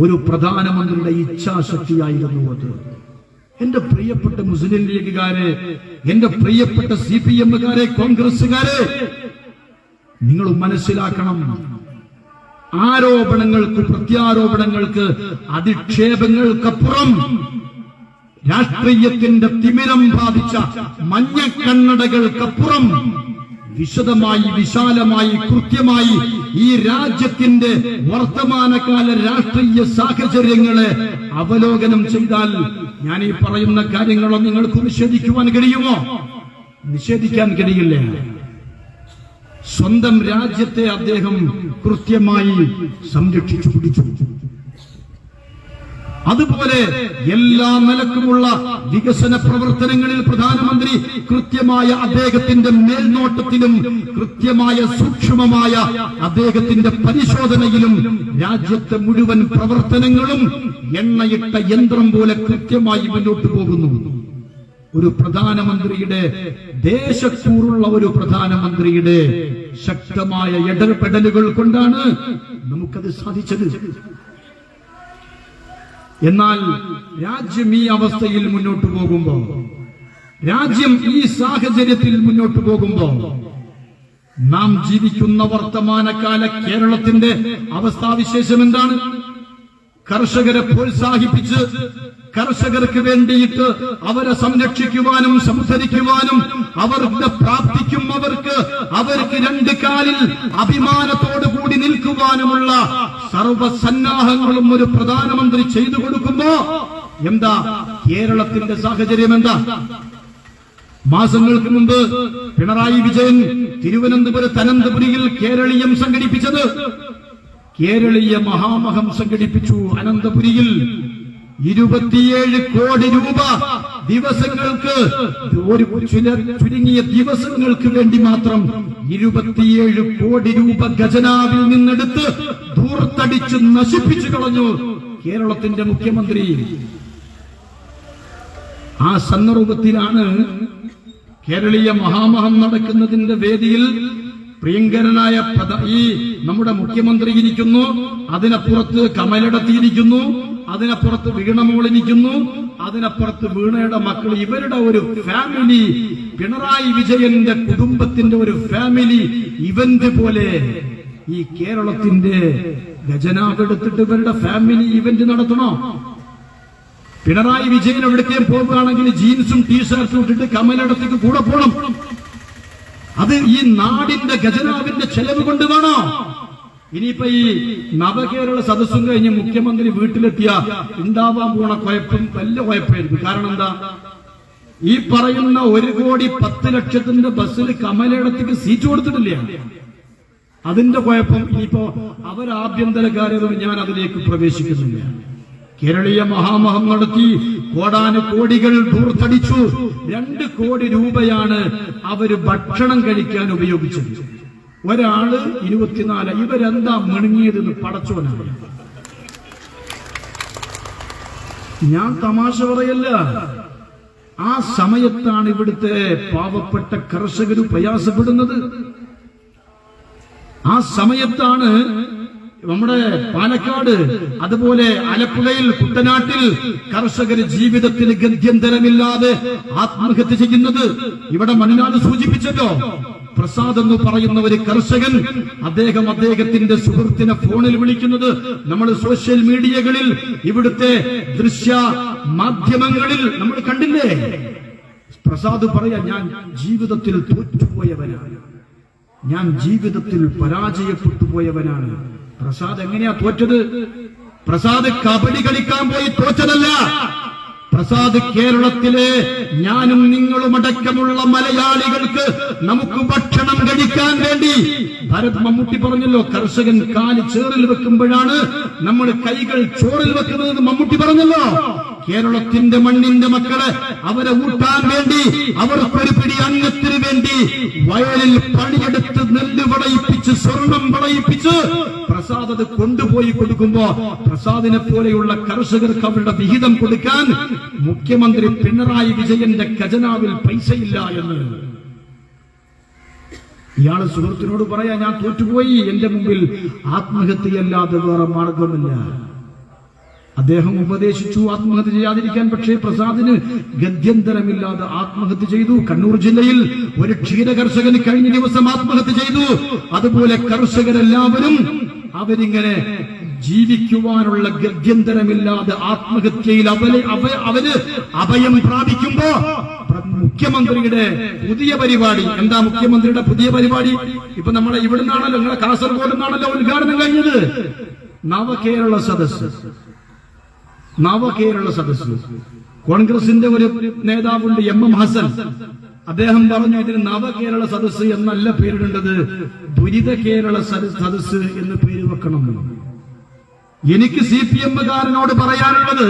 ഒരു പ്രധാനമന്ത്രിയുടെ ഇച്ഛാശക്തിയായിരുന്നു അത്. എന്റെ പ്രിയപ്പെട്ട മുസ്ലിം ലീഗുകാരെ, എന്റെ പ്രിയപ്പെട്ട CPM-കാരെ, കോൺഗ്രസുകാരെ, നിങ്ങൾ മനസ്സിലാക്കണം, ആരോപണങ്ങൾക്ക് പ്രത്യാരോപണങ്ങൾക്ക് അധിക്ഷേപങ്ങൾക്കപ്പുറം രാഷ്ട്രീയത്തിന്റെ തിമിരം ബാധിച്ച മഞ്ഞക്കണ്ണടകൾക്കപ്പുറം വിശദമായി വിശാലമായി കൃത്യമായി ഈ രാജ്യത്തിന്റെ വർത്തമാനകാല രാഷ്ട്രീയ സാഹചര്യങ്ങളെ അവലോകനം ചെയ്താൽ ഞാൻ ഈ പറയുന്ന കാര്യങ്ങളോ നിങ്ങൾക്ക് നിഷേധിക്കുവാൻ കഴിയുമോ? നിഷേധിക്കാൻ കഴിയില്ല. സ്വന്തം രാജ്യത്തെ അദ്ദേഹം കൃത്യമായി സംരക്ഷിച്ചു പിടിച്ചു. അതുപോലെ എല്ലാ നിലക്കുമുള്ള വികസന പ്രവർത്തനങ്ങളിൽ പ്രധാനമന്ത്രി കൃത്യമായ അദ്ദേഹത്തിന്റെ മേൽനോട്ടത്തിലും കൃത്യമായ സൂക്ഷ്മമായ അദ്ദേഹത്തിന്റെ പരിശോധനയിലും രാജ്യത്തെ മുഴുവൻ പ്രവർത്തനങ്ങളും എണ്ണയിട്ട യന്ത്രം പോലെ കൃത്യമായി മുന്നോട്ട് പോകുന്നു. ഒരു പ്രധാനമന്ത്രിയുടെ ദേശക്കൂറുള്ള ഒരു പ്രധാനമന്ത്രിയുടെ ശക്തമായ ഇടപെടലുകൾ കൊണ്ടാണ് നമുക്കത് സാധിച്ചത്. എന്നാൽ രാജ്യം ഈ അവസ്ഥയിൽ മുന്നോട്ട് പോകുമ്പോ, രാജ്യം ഈ സാഹചര്യത്തിൽ മുന്നോട്ട് പോകുമ്പോ നാം ജീവിക്കുന്ന വർത്തമാനകാല കേരളത്തിന്റെ അവസ്ഥാവിശേഷം എന്താണ്? കർഷകരെ പ്രോത്സാഹിപ്പിച്ച് കർഷകർക്ക് വേണ്ടിയിട്ട് അവരെ സംരക്ഷിക്കുവാനും സംസാരിക്കുവാനും അവരുടെ പ്രാപ്തിക്കും അവർക്ക് 2 കാലിൽ അഭിമാനത്തോടു കൂടി നിൽക്കുവാനുമുള്ള സർവസന്നാഹങ്ങളും ഒരു പ്രധാനമന്ത്രി ചെയ്തു കൊടുക്കുമ്പോ എന്താ കേരളത്തിന്റെ സാഹചര്യം? എന്താ? മാസങ്ങൾക്ക് മുമ്പ് പിണറായി വിജയൻ തിരുവനന്തപുരത്ത് അനന്തപുരിയിൽ കേരളീയം സംഘടിപ്പിച്ചത്, കേരളീയ മഹാമഹം സംഘടിപ്പിച്ചു. അനന്തപുരിയിൽ 27 കോടി രൂപ ദിവസങ്ങൾക്ക്, ചുരുങ്ങിയ ദിവസങ്ങൾക്ക് വേണ്ടി മാത്രം 27 കോടി രൂപ ഖജനാവിൽ നിന്നെടുത്ത് ധൂർത്തടിച്ച് നശിപ്പിച്ചു കളഞ്ഞു കേരളത്തിന്റെ മുഖ്യമന്ത്രി. ആ സന്ദർഭത്തിലാണ് കേരളീയ മഹാമഹം നടക്കുന്നതിന്റെ വേദിയിൽ പ്രിയങ്കരനായ ഈ നമ്മുടെ മുഖ്യമന്ത്രി ഇരിക്കുന്നു, അതിനപ്പുറത്ത് കമലടത്തിയിരിക്കുന്നു, അതിനപ്പുറത്ത് വീണമോളിരിക്കുന്നു, അതിനപ്പുറത്ത് വീണയുടെ മക്കൾ, ഇവരുടെ ഒരു ഫാമിലി, പിണറായി വിജയന്റെ കുടുംബത്തിന്റെ ഒരു ഫാമിലി ഇവന്റ് പോലെ ഈ കേരളത്തിന്റെ ഖജനാവ് എടുത്തിട്ട് ഇവരുടെ ഫാമിലി ഇവന്റ് നടത്തണോ? പിണറായി വിജയൻ എവിടേക്കും പോകുകയാണെങ്കിൽ ജീൻസും ടീഷർട്ടും ഇട്ടിട്ട് കമലടത്തേക്ക് കൂടെ പോകണം. അത് ഈ നാടിന്റെ ഖജനാവിന്റെ ചെലവ് കൊണ്ട് വേണോ? ഇനിയിപ്പോ ഈ നവകേരള സദസ്സും കഴിഞ്ഞ് മുഖ്യമന്ത്രി വീട്ടിലെത്തിയ ഉണ്ടാവാൻ പോണ കുഴപ്പം വലിയ കുഴപ്പമായിരിക്കും. കാരണം എന്താ, ഈ പറയുന്ന 1,10,00,000 ബസ്സിൽ കമലയിടത്തേക്ക് സീറ്റ് കൊടുത്തിട്ടില്ല. അതിന്റെ കുഴപ്പം ഇനിയിപ്പോ അവരാഭ്യന്തര കാര്യവും ഞാൻ അതിലേക്ക് പ്രവേശിക്കുന്നില്ല. കേരളീയ മഹാമഹം നടത്തി കോടാനുകോടികൾ ധൂർത്തടിച്ചു. 2 കോടി രൂപയാണ് അവര് ഭക്ഷണം കഴിക്കാൻ ഉപയോഗിച്ചത്. ഒരാള് 24. ഇവരെന്താ മിണുങ്ങിയതെന്ന് പടച്ചോനാണ്. ഞാൻ തമാശ പറയല്ല. ആ സമയത്താണ് ഇവിടുത്തെ പാവപ്പെട്ട കർഷകർ പ്രയാസപ്പെടുന്നത്. ആ സമയത്താണ് നമ്മുടെ പാലക്കാട്, അതുപോലെ ആലപ്പുഴയിൽ, കുട്ടനാട്ടിൽ കർഷകർ ജീവിതത്തിന് ഗത്യന്തരമില്ലാതെ ആത്മഹത്യ ചെയ്യുന്നത്. ഇവിടെ മണിനാട് സൂചിപ്പിച്ചല്ലോ, പ്രസാദ് എന്ന് പറയുന്ന ഒരു കർഷകൻ, അദ്ദേഹത്തിന്റെ സുഹൃത്തിനെ ഫോണിൽ വിളിക്കുന്നത് നമ്മൾ സോഷ്യൽ മീഡിയകളിൽ, ഇവിടുത്തെ ദൃശ്യ മാധ്യമങ്ങളിൽ നമ്മൾ കണ്ടില്ലേ. പ്രസാദ് പറയാ, ഞാൻ ജീവിതത്തിൽ തോറ്റുപോയവനാണ്, ഞാൻ ജീവിതത്തിൽ പരാജയപ്പെട്ടു പോയവനാണ്. പ്രസാദ് എങ്ങനെയാ തോറ്റത്? പ്രസാദ് കബഡി കളിക്കാൻ പോയി തോറ്റതല്ല. പ്രസാദ് കേരളത്തിലെ ഞാനും നിങ്ങളുമടക്കമുള്ള മലയാളികൾക്ക് നമുക്ക് ഭക്ഷണം കഴിക്കാൻ വേണ്ടി, ഭരത് മമ്മൂട്ടി പറഞ്ഞല്ലോ, കർഷകൻ കാല് ചേറിൽ വെക്കുമ്പോഴാണ് നമ്മൾ കൈകൾ ചോറിൽ വെക്കുന്നതെന്ന് മമ്മൂട്ടി പറഞ്ഞല്ലോ. കേരളത്തിന്റെ മണ്ണിന്റെ മക്കളെ അവരെ ഊട്ടാൻ വേണ്ടി, അവർക്കൊരു പിടി അന്നത്തിന് വേണ്ടി വയലിൽ പണിയെടുത്ത് നെല്ല് വിളയിപ്പിച്ച് സ്വർണം വിളയിപ്പിച്ച് പ്രസാദ് അത് കൊണ്ടുപോയി കൊടുക്കുമ്പോ പ്രസാദിനെ പോലെയുള്ള കർഷകർക്ക് അവരുടെ വിഹിതം കൊടുക്കാൻ മുഖ്യമന്ത്രി പിണറായി വിജയന്റെ ഖജനാവിൽ പൈസയില്ല എന്ന് ഇയാള് സുഹൃത്തിനോട് പറയാ, ഞാൻ തോറ്റുപോയി, എന്റെ മുമ്പിൽ ആത്മഹത്യയല്ലാതെ വേറെ മാർഗമില്ല. അദ്ദേഹം ഉപദേശിച്ചു ആത്മഹത്യ ചെയ്യാതിരിക്കാൻ. പക്ഷേ പ്രസാദിന് ഗത്യന്തരമില്ലാതെ ആത്മഹത്യ ചെയ്തു. കണ്ണൂർ ജില്ലയിൽ ഒരു ക്ഷീര കർഷകന് കഴിഞ്ഞ ദിവസം ആത്മഹത്യ ചെയ്തു. അതുപോലെ കർഷകരെല്ലാവരും അവരിങ്ങനെ ജീവിക്കുവാനുള്ള ഗത്യന്തരമില്ലാതെ ആത്മഹത്യയിൽ അവര് അഭയം പ്രാപിക്കുമ്പോ മുഖ്യമന്ത്രിയുടെ പുതിയ പരിപാടി എന്താ? മുഖ്യമന്ത്രിയുടെ പുതിയ പരിപാടി ഇപ്പൊ നമ്മളെ ഇവിടുന്നാണല്ലോ, നിങ്ങളെ കാസർഗോഡ് നിന്നാണല്ലോ ഉദ്ഘാടനം കഴിഞ്ഞത്. നവകേരള സദസ്. നവകേരള സദസ് കോൺഗ്രസിന്റെ ഒരു നേതാവുണ്ട്, MM ഹസൻ. അദ്ദേഹം പറഞ്ഞു, ഇതിന് നവകേരള സദസ് എന്നല്ല പേരിടേണ്ടത്, ദുരിത കേരള സദസ് എന്ന് പേര് വെക്കണം. എനിക്ക് CPM-കാരനോട് പറയാനുള്ളത്,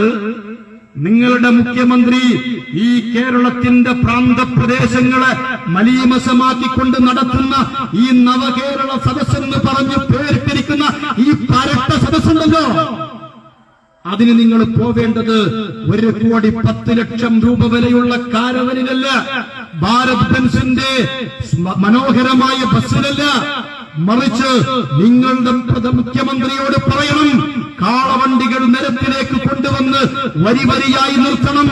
നിങ്ങളുടെ മുഖ്യമന്ത്രി ഈ കേരളത്തിന്റെ പ്രാന്തപ്രദേശങ്ങളെ മലീമസമാക്കിക്കൊണ്ട് നടത്തുന്ന ഈ നവകേരള സദസ്സെന്ന് പറഞ്ഞ് പേരിട്ടിരിക്കുന്ന ഈ പരട്ട സദസ്സുണ്ടല്ലോ, അതിന് നിങ്ങൾ പോവേണ്ടത് 1,10,00,000 രൂപ വിലയുള്ള കാരവനിലല്ല, ഭാരത് ബെൻസിന്റെ മനോഹരമായ ബസ്സിലല്ല, മറിച്ച് നിങ്ങളുടെ മുഖ്യമന്ത്രിയോട് പറയണം, കാളവണ്ടികൾ നിരത്തിലേക്ക് കൊണ്ടുവന്ന് വരി വരിയായി നിർത്തണം.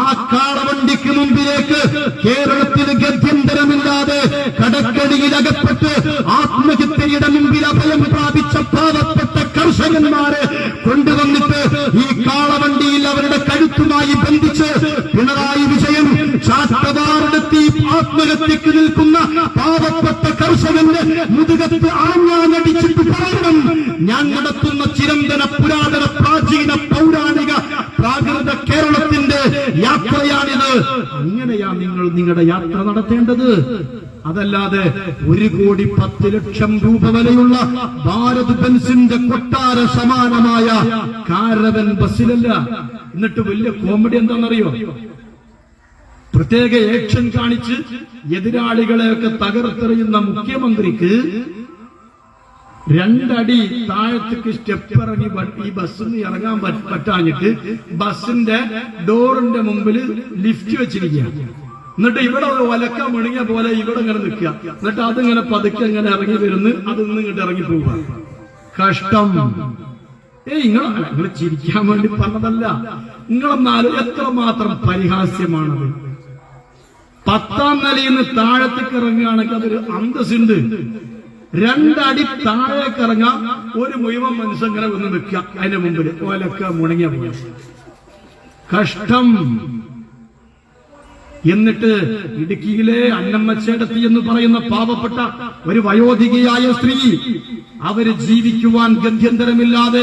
ആ കാളവണ്ടിക്ക് മുമ്പിലേക്ക് കേരളത്തിന് ഗത്യന്തരമില്ലാതെ കടക്കടിയിലകപ്പെട്ട് ആത്മഹത്യയുടെ മുമ്പിൽ അഭയം പ്രാപിച്ച പാവപ്പെട്ട കർഷകന്മാരെ കൊണ്ടുവന്നിട്ട് ഈ കാളവണ്ടിയിൽ അവരുടെ കഴുത്തുമായി ബന്ധിച്ച് പിണറായി വിജയൻ ചാട്ടവാറെടുത്തി ആത്മഹത്യക്ക് നിൽക്കുന്ന പാവപ്പെട്ട കർഷകന്റെ മുതുകത്ത് ആഞ്ഞാനടിച്ചിട്ട് പറയണം, ഞാൻ നടത്തുന്ന ചിരന്തന പുരാതന പ്രാചീന പൗരാണിക പ്രാകൃത കേരളത്തിന്റെ യാത്രയാണിത്. അങ്ങനെയാ നിങ്ങൾ നിങ്ങളുടെ യാത്ര നടത്തേണ്ടത്. അതല്ലാതെ 1,10,00,000 രൂപ വിലയുള്ള ഭാരത് ബെൻസിന്റെ കൊട്ടാര സമാനമായ കാരവൻ ബസ്സിലല്ല. എന്നിട്ട് വലിയ കോമഡി എന്താണെന്നറിയോ? പ്രത്യേക ആക്ഷൻ കാണിച്ച് എതിരാളികളെയൊക്കെ തകർത്തെറിയുന്ന മുഖ്യമന്ത്രിക്ക് 2 അടി താഴത്തേക്ക് സ്റ്റെപ്പ് ഇറങ്ങി ഈ ബസ്സിൽ നിന്ന് ഇറങ്ങാൻ പറ്റാഞ്ഞിട്ട് ബസ്സിന്റെ ഡോറിന്റെ മുമ്പിൽ ലിഫ്റ്റ് വെച്ചിരിക്കുകയാണ്. എന്നിട്ട് ഇവിടെ ഒലക്ക മുണങ്ങിയ പോലെ ഇവിടെ ഇങ്ങനെ നിൽക്കുക. എന്നിട്ട് അതിങ്ങനെ പതുക്കെ ഇങ്ങനെ ഇറങ്ങി വരുന്നു, അതിൽ നിന്ന് ഇങ്ങോട്ട് ഇറങ്ങി പോവുക. കഷ്ടം. നിങ്ങൾ ചിരിക്കാൻ വേണ്ടി പറഞ്ഞതല്ല. നിങ്ങളെന്നാലും എത്രമാത്രം പരിഹാസ്യമാണത്. 10ാം നിലയിൽ നിന്ന് താഴത്തേക്ക് ഇറങ്ങുകയാണെങ്കിൽ അതൊരു അന്തസ്സുണ്ട്. 2 അടി താഴേക്ക് ഇറങ്ങാം, ഒരു മുഴുവൻ മനുഷ്യൻ ഇങ്ങനെ ഒന്ന് നിൽക്കുക അതിന്റെ മുമ്പിൽ ഒലക്ക മുണങ്ങിയ പോലെ. കഷ്ടം. എന്നിട്ട് ഇടുക്കിയിലെ അന്നമ്മച്ചേടത്തി എന്ന് പറയുന്ന പാവപ്പെട്ട ഒരു വയോധികയായ സ്ത്രീ, അവര് ജീവിക്കുവാൻ ഗത്യന്തരമില്ലാതെ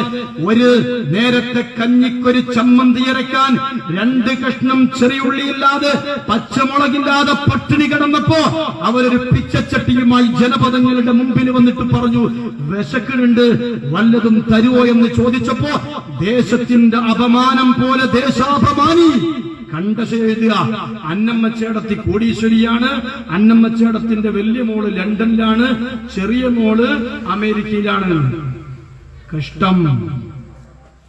ഒരു നേരത്തെ കഞ്ഞിക്കൊരു ചമ്മന്തി അരക്കാൻ 2 കഷ്ണം ചെറിയുള്ളിയില്ലാതെ പച്ചമുളകില്ലാതെ പട്ടിണി കിടന്നപ്പോ അവരൊരു പിച്ചച്ചട്ടിയുമായി ജനപദങ്ങളുടെ മുമ്പിൽ വന്നിട്ട് പറഞ്ഞു, വിശക്കുന്നുണ്ട്, വല്ലതും തരുവോ എന്ന് ചോദിച്ചപ്പോ ദേശത്തിന്റെ അപമാനം പോലെ ദേശാപമാനി കണ്ടശെഴുതുക. അന്നമ്മച്ചേടത്തി കോടീശ്വരിയാണ്. അന്നമ്മച്ചേടത്തിന്റെ വലിയ മോള് ലണ്ടനിലാണ്, ചെറിയ മോള് അമേരിക്കയിലാണ്. കഷ്ടം,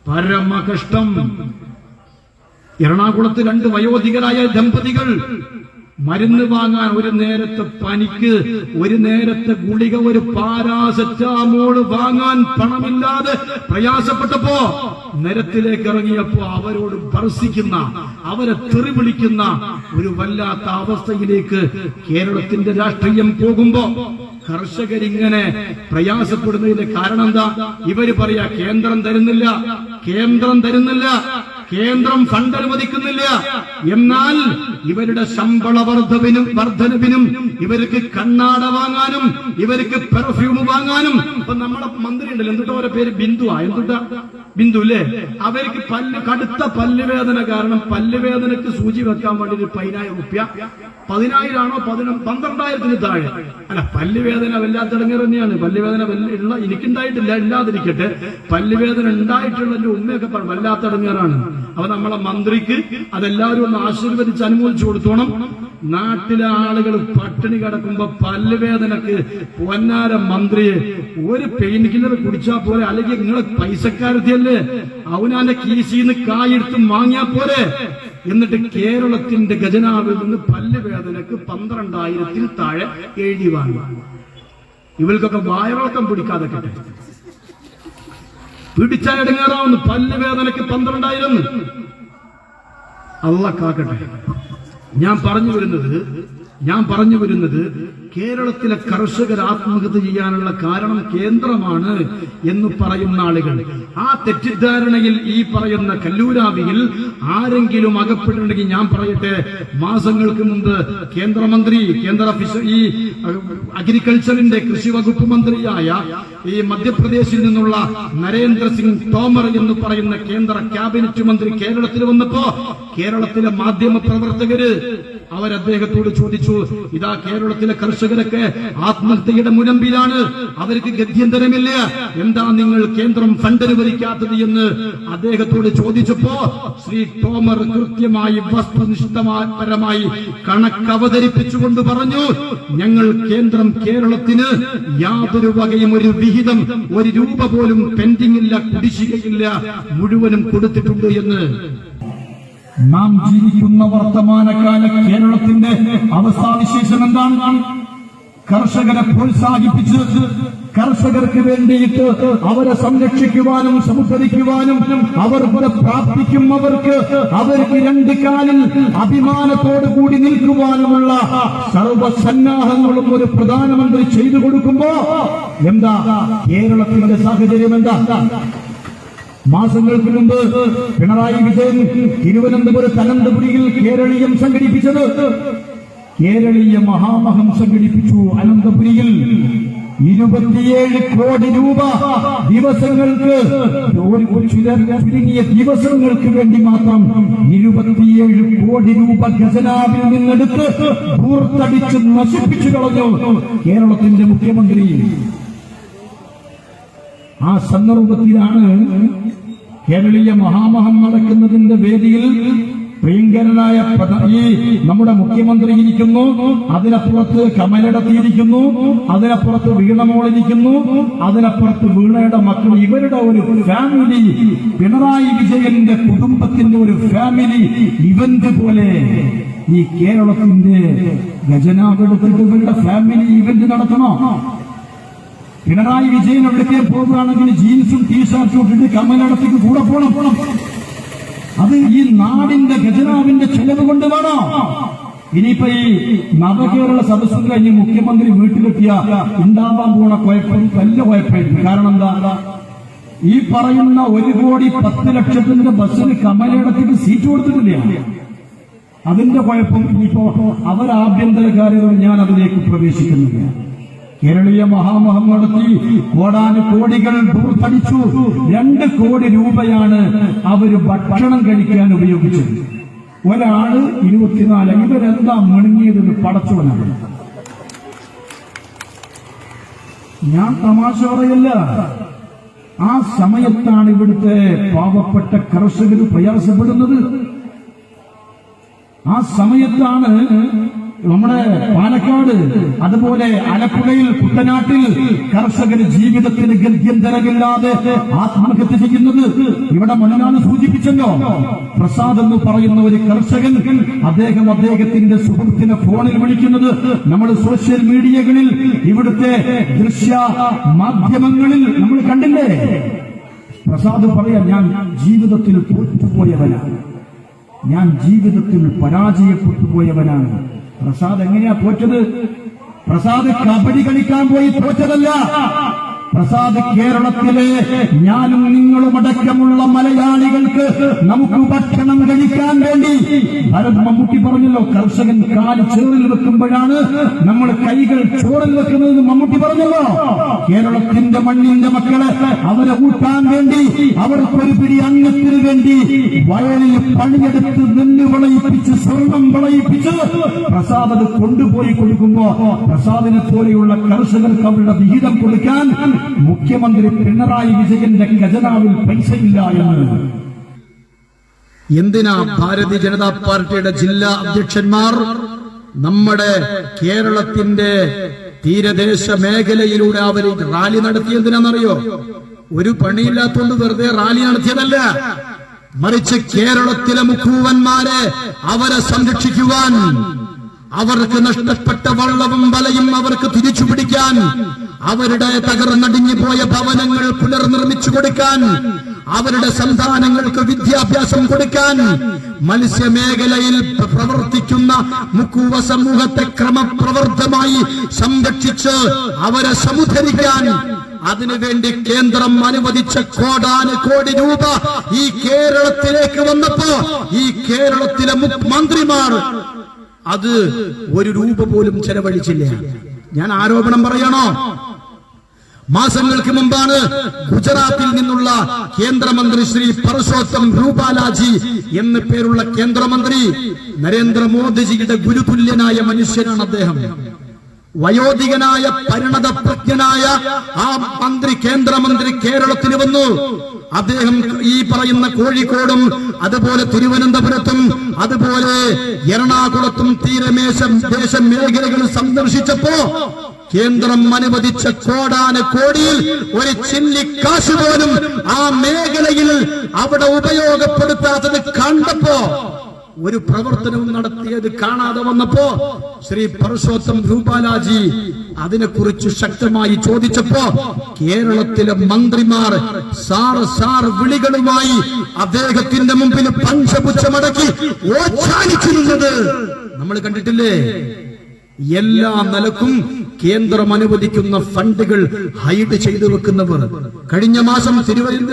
പരമ കഷ്ടം. എറണാകുളത്ത് 2 വയോധികരായ ദമ്പതികൾ മരുന്ന് വാങ്ങാൻ ഒരു നേരത്തെ പനിക്ക് ഒരു നേരത്തെ ഗുളിക, ഒരു പാരാസെറ്റാമോള് വാങ്ങാൻ പണമില്ലാതെ പ്രയാസപ്പെട്ടപ്പോ നിരത്തിലേക്ക് ഇറങ്ങിയപ്പോ അവരോട് ഭർസിക്കുന്ന, അവരെ തെറി വിളിക്കുന്ന ഒരു വല്ലാത്ത അവസ്ഥയിലേക്ക് കേരളത്തിന്റെ രാഷ്ട്രീയം പോകുമ്പോ കർഷകരിങ്ങനെ പ്രയാസപ്പെടുന്നതിന്റെ കാരണം എന്താ? ഇവര് പറയാ കേന്ദ്രം തരുന്നില്ല, കേന്ദ്രം തരുന്നില്ല, കേന്ദ്രം ഫണ്ട് അനുവദിക്കുന്നില്ല. എന്നാൽ ഇവരുടെ ശമ്പള വർധനവിനും ഇവർക്ക് കണ്ണാട വാങ്ങാനും ഇവർക്ക് പെർഫ്യൂം വാങ്ങാനും. ഇപ്പൊ നമ്മളെ മന്ത്രി ഉണ്ടല്ലോ, എന്തുട്ടോ അവരുടെ പേര് എന്തുട്ടാ ബിന്ദു അല്ലേ? അവർക്ക് കടുത്ത പല്ലുവേദന കാരണം പല്ലുവേദനക്ക് സൂചി വെക്കാൻ വേണ്ടി 10,000 റുപ്യ, 10,000 ആണോ 12,000 താഴെ. അല്ല, പല്ലുവേദന വല്ലാത്ത ഇടങ്ങേറ് തന്നെയാണ്. പല്ലുവേദന എനിക്കുണ്ടായിട്ടില്ല, ഇല്ലാതിരിക്കട്ടെ. പല്ലുവേദന ഉണ്ടായിട്ടുള്ള എന്റെ ഉമ്മയൊക്കെ വല്ലാത്ത ഇടങ്ങേറാണ്. അപ്പൊ നമ്മളെ മന്ത്രിക്ക് അതെല്ലാവരും ഒന്ന് ആശീർവദിച്ച് അനുമോദിച്ചു കൊടുത്തോണം. നാട്ടിലെ ആളുകൾ പട്ടിണി കിടക്കുമ്പോ പല്ലുവേദനക്ക് പൊന്നാര മന്ത്രിയെ ഒരു പെയിൻ കില്ലർ കുടിച്ചാ പോലെ, അല്ലെങ്കിൽ നിങ്ങളെ പൈസക്കാരത്തിയല്ലേ, അവനാന്റെ കീശിന്ന് കായെടുത്ത് വാങ്ങിയാ പോരെ. എന്നിട്ട് കേരളത്തിന്റെ ഖജനാവിൽ നിന്ന് പല്ലുവേദനക്ക് 12,000 താഴെ എഴുതി വാങ്ങി. ഇവർക്കൊക്കെ വയറിളക്കം പിടിക്കാതെ കിട്ടെ, പിടിച്ചാൽ ഇടങ്ങേറാവുന്നു. പല്ലുവേദനക്ക് 12,000. അള്ളാഹ് കാക്കട്ടെ. ഞാൻ പറഞ്ഞു വരുന്നത് കേരളത്തിലെ കർഷകർ ആത്മഹത്യ ചെയ്യാനുള്ള കാരണം കേന്ദ്രമാണ് എന്ന് പറയുന്ന ആളുകൾ, ആ തെറ്റിദ്ധാരണയിൽ ഈ പറയുന്ന കല്ലൂരാവിയിൽ ആരെങ്കിലും അകപ്പെട്ടിട്ടുണ്ടെങ്കിൽ ഞാൻ പറയട്ടെ, മാസങ്ങൾക്ക് മുമ്പ് കേന്ദ്രമന്ത്രി, ഈ അഗ്രികൾച്ചറിന്റെ കൃഷി വകുപ്പ് മന്ത്രിയായ ഈ മധ്യപ്രദേശിൽ നിന്നുള്ള നരേന്ദ്രസിംഗ് തോമർ എന്ന് പറയുന്ന കേന്ദ്ര ക്യാബിനറ്റ് മന്ത്രി കേരളത്തിൽ വന്നപ്പോ കേരളത്തിലെ മാധ്യമ പ്രവർത്തകര് അവരദ്ദേഹത്തോട് ചോദിച്ചു, ഇതാ കേരളത്തിലെ കർഷകരൊക്കെ ആത്മഹത്യയുടെ മുനമ്പിലാണ്, അവർക്ക് ഗത്യന്തരമില്ല, എന്താ നിങ്ങൾ കേന്ദ്രം ഫണ്ട് അനുവദിക്കാത്തത് എന്ന് അദ്ദേഹത്തോട് ചോദിച്ചപ്പോ ശ്രീ തോമർ കൃത്യമായി വസ്തുനിഷ്ഠപരമായി കണക്ക് അവതരിപ്പിച്ചുകൊണ്ട് പറഞ്ഞു, ഞങ്ങൾ കേരളത്തിന് യാതൊരു വകയും ഒരു വിഹിതം, 1 രൂപ പോലും പെൻഡിംഗ് ഇല്ല, കുടിശ്ശികയില്ല, മുഴുവനും കൊടുത്തിട്ടുണ്ട് എന്ന്. നാം ജീവിക്കുന്ന വർത്തമാനകാല കേരളത്തിന്റെ അവസ്ഥാവിശേഷം എന്താണ്? കർഷകരെ പ്രോത്സാഹിപ്പിച്ച് കർഷകർക്ക് വേണ്ടിയിട്ട് അവരെ സംരക്ഷിക്കുവാനും സമുദ്ധരിക്കുവാനും അവരുടെ പ്രാപ്തിക്കും അവർക്ക് 2 കാലിൽ അഭിമാനത്തോടു കൂടി നിൽക്കുവാനുമുള്ള സർവസന്നാഹങ്ങളും ഒരു പ്രധാനമന്ത്രി ചെയ്തു കൊടുക്കുമ്പോ എന്താ കേരളത്തിന്റെ സാഹചര്യം? എന്താ? മാസങ്ങൾക്ക് മുമ്പ് പിണറായി വിജയൻ തിരുവനന്തപുരത്ത് അനന്തപുരിയിൽ കേരളീയം സംഘടിപ്പിച്ചത്, കേരളീയ മഹാമഹം സംഘടിപ്പിച്ചു. അനന്തപുരിയിൽ 27 കോടി രൂപ ദിവസങ്ങൾക്ക്, ചുരുങ്ങിയ ദിവസങ്ങൾക്ക് വേണ്ടി മാത്രം 27 കോടി രൂപ ഖജനാവിൽ നിന്നെടുത്ത് പൂർത്തടിച്ച് നശിപ്പിച്ചു കളഞ്ഞു കേരളത്തിന്റെ മുഖ്യമന്ത്രി. ആ സന്ദർഭത്തിലാണ് കേരളീയ മഹാമഹം നടക്കുന്നതിന്റെ വേദിയിൽ പ്രിയങ്കരനായ നമ്മുടെ മുഖ്യമന്ത്രി ഇരിക്കുന്നു, അതിനപ്പുറത്ത് കമലെടുത്തിയിരിക്കുന്നു, അതിനപ്പുറത്ത് വീണമോളിരിക്കുന്നു, അതിനപ്പുറത്ത് വീണയുടെ മക്കൾ, ഇവരുടെ ഒരു ഫാമിലി, പിണറായി വിജയന്റെ കുടുംബത്തിന്റെ ഒരു ഫാമിലി ഇവന്റ് പോലെ ഈ കേരളത്തിന്റെ ഖജനാവെടുത്തിട്ട് ഇവരുടെ ഫാമിലി ഇവന്റ് നടത്തണോ? പിണറായി വിജയൻ എവിടേക്ക് പോകുകയാണെങ്കിൽ ജീൻസും ടീഷർട്ടും ഇട്ടിട്ട് കമലടത്തേക്ക് കൂടെ പോണം. അത് ഈ നാടിന്റെ ഖജനാവിന്റെ ചെലവ് കൊണ്ട് വേണോ? ഇനിയിപ്പോ ഈ നവകേരള സദസ്സും കഴിഞ്ഞ് മുഖ്യമന്ത്രി വീട്ടിലെത്തിയ ഉണ്ടാവാൻ പോണ കുഴപ്പം വലിയ കുഴപ്പമായിരിക്കും. കാരണം എന്താ? ഈ പറയുന്ന 1,10,00,000 ബസ്സിന് കമലയിടത്തേക്ക് സീറ്റ് കൊടുത്തിട്ടില്ല. അതിന്റെ കുഴപ്പം ഇനിയിപ്പോ അവരാഭ്യന്തര കാര്യങ്ങൾ ഞാൻ അതിലേക്ക് പ്രവേശിക്കുന്നില്ല. കേരളീയ മഹാമഹം നടത്തി കോടാനുകോടികൾ ദൂർത്തടിച്ചു. 2 കോടി രൂപയാണ് അവര് ഭക്ഷണം കഴിക്കാൻ ഉപയോഗിച്ചത്. ഒരാള് 24. ഇവരെന്താ മുണങ്ങിയതെന്ന് പടച്ചവനാണ്. ഞാൻ തമാശ പറയല്ല. ആ സമയത്താണ് ഇവിടുത്തെ പാവപ്പെട്ട കർഷകർ പ്രയാസപ്പെടുന്നത്. ആ സമയത്താണ് നമ്മുടെ പാലക്കാട്, അതുപോലെ ആലപ്പുഴയിൽ, കുട്ടനാട്ടിൽ കർഷകർ ജീവിതത്തിന് ഗത്യന്തരമില്ലാതെ ആത്മഹത്യ ചെയ്യുന്നത്. ഇവിടെ മലനാട് സൂചിപ്പിച്ചല്ലോ. പ്രസാദ് എന്ന് പറയുന്ന ഒരു കർഷകൻ, അദ്ദേഹത്തിന്റെ സുഹൃത്തിനെ ഫോണിൽ വിളിക്കുന്നത് നമ്മൾ സോഷ്യൽ മീഡിയകളിൽ, ഇവിടുത്തെ ദൃശ്യ മാധ്യമങ്ങളിൽ നമ്മൾ കണ്ടില്ലേ. പ്രസാദ് പറയാ, ഞാൻ ജീവിതത്തിൽ തോറ്റുപോയവനാണ്, ഞാൻ ജീവിതത്തിൽ പരാജയപ്പെട്ടുപോയവനാണ്. പ്രസാദ് എങ്ങനെയാ തോറ്റത്? പ്രസാദ് കബഡി കളിക്കാൻ പോയി തോറ്റതല്ല. പ്രസാദ് കേരളത്തിലെ ഞാനും നിങ്ങളുമടക്കമുള്ള മലയാളികൾക്ക് നമുക്ക് ഭക്ഷണം കഴിക്കാൻ വേണ്ടി, ഭരത് മമ്മൂട്ടി പറഞ്ഞല്ലോ, കർഷകൻ കാല് ചോറിൽ വെക്കുമ്പോഴാണ് നമ്മൾ കൈകൾ ചോറിൽ വെക്കുന്നതെന്ന് മമ്മൂട്ടി പറഞ്ഞല്ലോ. കേരളത്തിന്റെ മണ്ണിന്റെ മക്കളെ അവരെ ഊട്ടാൻ വേണ്ടി, അവർക്കൊരു പിടി അന്നത്തിന് വേണ്ടി വയലിൽ പണിയെടുത്ത് നെല്ല് വിളയിപ്പിച്ച് സ്വർണം വിളയിപ്പിച്ച് പ്രസാദ് അത് കൊണ്ടുപോയി കൊടുക്കുമ്പോ പ്രസാദിനെ പോലെയുള്ള കർഷകർക്ക് അവരുടെ വിഹിതം കൊടുക്കാൻ മുഖ്യമന്ത്രി പിണറായി വിജയന്റെ ഖജനാവിൽ പൈസയില്ല എന്ന്. എന്തിനാ ഭാരതീയ ജനതാ പാർട്ടിയുടെ ജില്ലാ അധ്യക്ഷന്മാർ നമ്മുടെ കേരളത്തിന്റെ തീരദേശ മേഖലയിലൂടെ അവർ റാലി നടത്തിയെന്തിനാണെന്നറിയോ? ഒരു പണിയില്ലാത്തോണ്ട് വെറുതെ റാലി നടത്തിയതല്ല, മറിച്ച് കേരളത്തിലെ മുഖൂവന്മാരെ അവരെ സംരക്ഷിക്കുവാൻ, അവർക്ക് നഷ്ടപ്പെട്ട വള്ളവും വലയും അവർക്ക് തിരിച്ചു പിടിക്കാൻ, അവരുടെ തകർന്നടിഞ്ഞു പോയ ഭവനങ്ങൾ പുനർനിർമ്മിച്ചു കൊടുക്കാൻ, അവരുടെ സന്താനങ്ങൾക്ക് വിദ്യാഭ്യാസം കൊടുക്കാൻ, മത്സ്യമേഖലയിൽ പ്രവർത്തിക്കുന്ന മുക്കുവ സമൂഹത്തെ ക്രമപ്രവർത്തമായി സംരക്ഷിച്ച് അവരെ സമുദ്ധരിക്കാൻ, അതിനുവേണ്ടി കേന്ദ്രം അനുവദിച്ച കോടാനുകോടി രൂപ ഈ കേരളത്തിലേക്ക് വന്നപ്പോ ഈ കേരളത്തിലെ മന്ത്രിമാർ അത് 1 രൂപ പോലും ചെലവഴിച്ചില്ല. ഞാൻ ആരോപണം പറയണോ? മാസങ്ങൾക്ക് മുമ്പാണ് ഗുജറാത്തിൽ നിന്നുള്ള കേന്ദ്രമന്ത്രി ശ്രീ പർഷോത്തം രൂപാലാജി എന്ന് പേരുള്ള കേന്ദ്രമന്ത്രി, നരേന്ദ്രമോദിജിയുടെ ഗുരുതുല്യനായ മനുഷ്യനാണ് അദ്ദേഹം. വയോധികനായ പരിണതപ്രജ്ഞനായ ആ മന്ത്രി, കേന്ദ്രമന്ത്രി കേരളത്തിന് വന്നു. അദ്ദേഹം ഈ പറയുന്ന കോഴിക്കോടും അതുപോലെ തിരുവനന്തപുരത്തും അതുപോലെ എറണാകുളത്തും തീരദേശ മേഖലകൾ സന്ദർശിച്ചപ്പോ കേന്ദ്രം അനുവദിച്ച കോടാനുകോടിയിൽ ഒരു ചില്ലിക്കാശ് പോലും ആ മേഖലയിൽ അവിടെ ഉപയോഗപ്പെടുത്താത്തത് കണ്ടപ്പോ, ഒരു പ്രവർത്തനവും നടത്തിയത് കാണാതെ വന്നപ്പോ ശ്രീ പർഷോത്തം രൂപാലാജി അതിനെക്കുറിച്ച് ശക്തമായി ചോദിച്ചപ്പോ കേരളത്തിലെ മന്ത്രിമാർ സാർ വിളികളുമായി അദ്ദേഹത്തിന്റെ മുമ്പിൽ പഞ്ചപുച്ഛമടക്കി ഓച്ചാനിച്ചിരുന്നത് നമ്മൾ കണ്ടിട്ടില്ലേ. എല്ലാ നിലക്കും കേന്ദ്രം അനുവദിക്കുന്ന ഫണ്ടുകൾ ഹൈഡ് ചെയ്തു വെക്കുന്നവർ. കഴിഞ്ഞ മാസം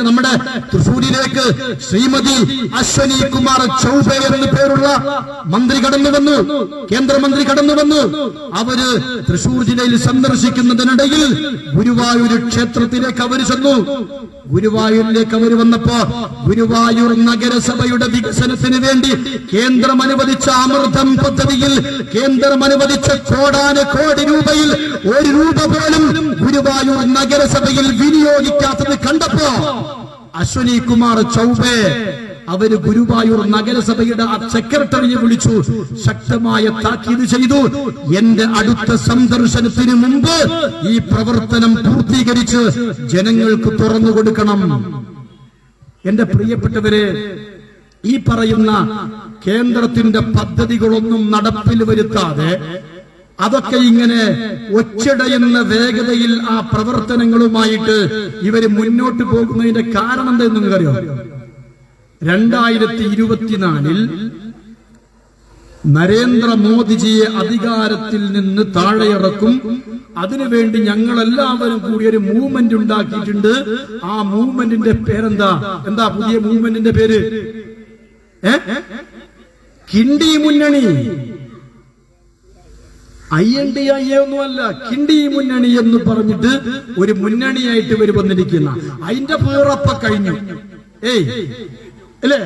നമ്മുടെ തൃശൂരിലേക്ക് ശ്രീമതി അശ്വനി കുമാർ ചൗബെ എന്ന് പേരുള്ള മന്ത്രി കടന്നു വന്നു, കേന്ദ്രമന്ത്രി കടന്നു വന്നു. അവര് തൃശൂർ ജില്ലയിൽ സന്ദർശിക്കുന്നതിനിടയിൽ ഗുരുവായൂർ ക്ഷേത്രത്തിലേക്ക് അവർ ചെന്നു. ഗുരുവായൂരിലേക്ക് അവർ വന്നപ്പോ ഗുരുവായൂർ നഗരസഭയുടെ വികസനത്തിന് വേണ്ടി കേന്ദ്രം അനുവദിച്ച അമൃതം പദ്ധതിയിൽ കേന്ദ്രം അനുവദിച്ച കോടാനുകോടി രൂപയിൽ 1 രൂപ പോലും ഗുരുവായൂർ നഗരസഭയിൽ വിനിയോഗിക്കാത്തത് കണ്ടപ്പോ അശ്വനി കുമാർ ചൗബെ അവര് ഗുരുവായൂർ നഗരസഭയുടെ സെക്രട്ടറിയെ വിളിച്ചു ശക്തമായ താക്കീത് ചെയ്തു. എന്റെ അടുത്ത സന്ദർശനത്തിന് മുമ്പ് ഈ പ്രവർത്തനം പൂർത്തീകരിച്ച് ജനങ്ങൾക്ക് തുറന്നു കൊടുക്കണം. എന്റെ പ്രിയപ്പെട്ടവരെ, ഈ പറയുന്ന കേന്ദ്രത്തിന്റെ പദ്ധതികളൊന്നും നടപ്പിൽ വരുത്താതെ അതൊക്കെ ഇങ്ങനെ ഒച്ചടയുന്ന വേഗതയിൽ ആ പ്രവർത്തനങ്ങളുമായിട്ട് ഇവര് മുന്നോട്ട് പോകുന്നതിന്റെ കാരണം എന്താണെന്ന് നിങ്ങൾക്കറിയോ? 2024 നരേന്ദ്രമോദിജിയെ അധികാരത്തിൽ നിന്ന് താഴെയിറക്കും. അതിനുവേണ്ടി ഞങ്ങളെല്ലാവരും കൂടി ഒരു മൂവ്മെന്റ് ഉണ്ടാക്കിയിട്ടുണ്ട്. ആ മൂവ്മെന്റിന്റെ പേരെന്താ? എന്താ പുതിയ മൂവ്മെന്റിന്റെ പേര്? കിണ്ടി മുന്നണി. INDIA ഒന്നുമല്ല, കിണ്ടി മുന്നണി എന്ന് പറഞ്ഞിട്ട് ഒരു മുന്നണിയായിട്ട് ഇവർ വന്നിരിക്കുന്ന. അതിന്റെ പേറപ്പ കഴിഞ്ഞു. അല്ലേ?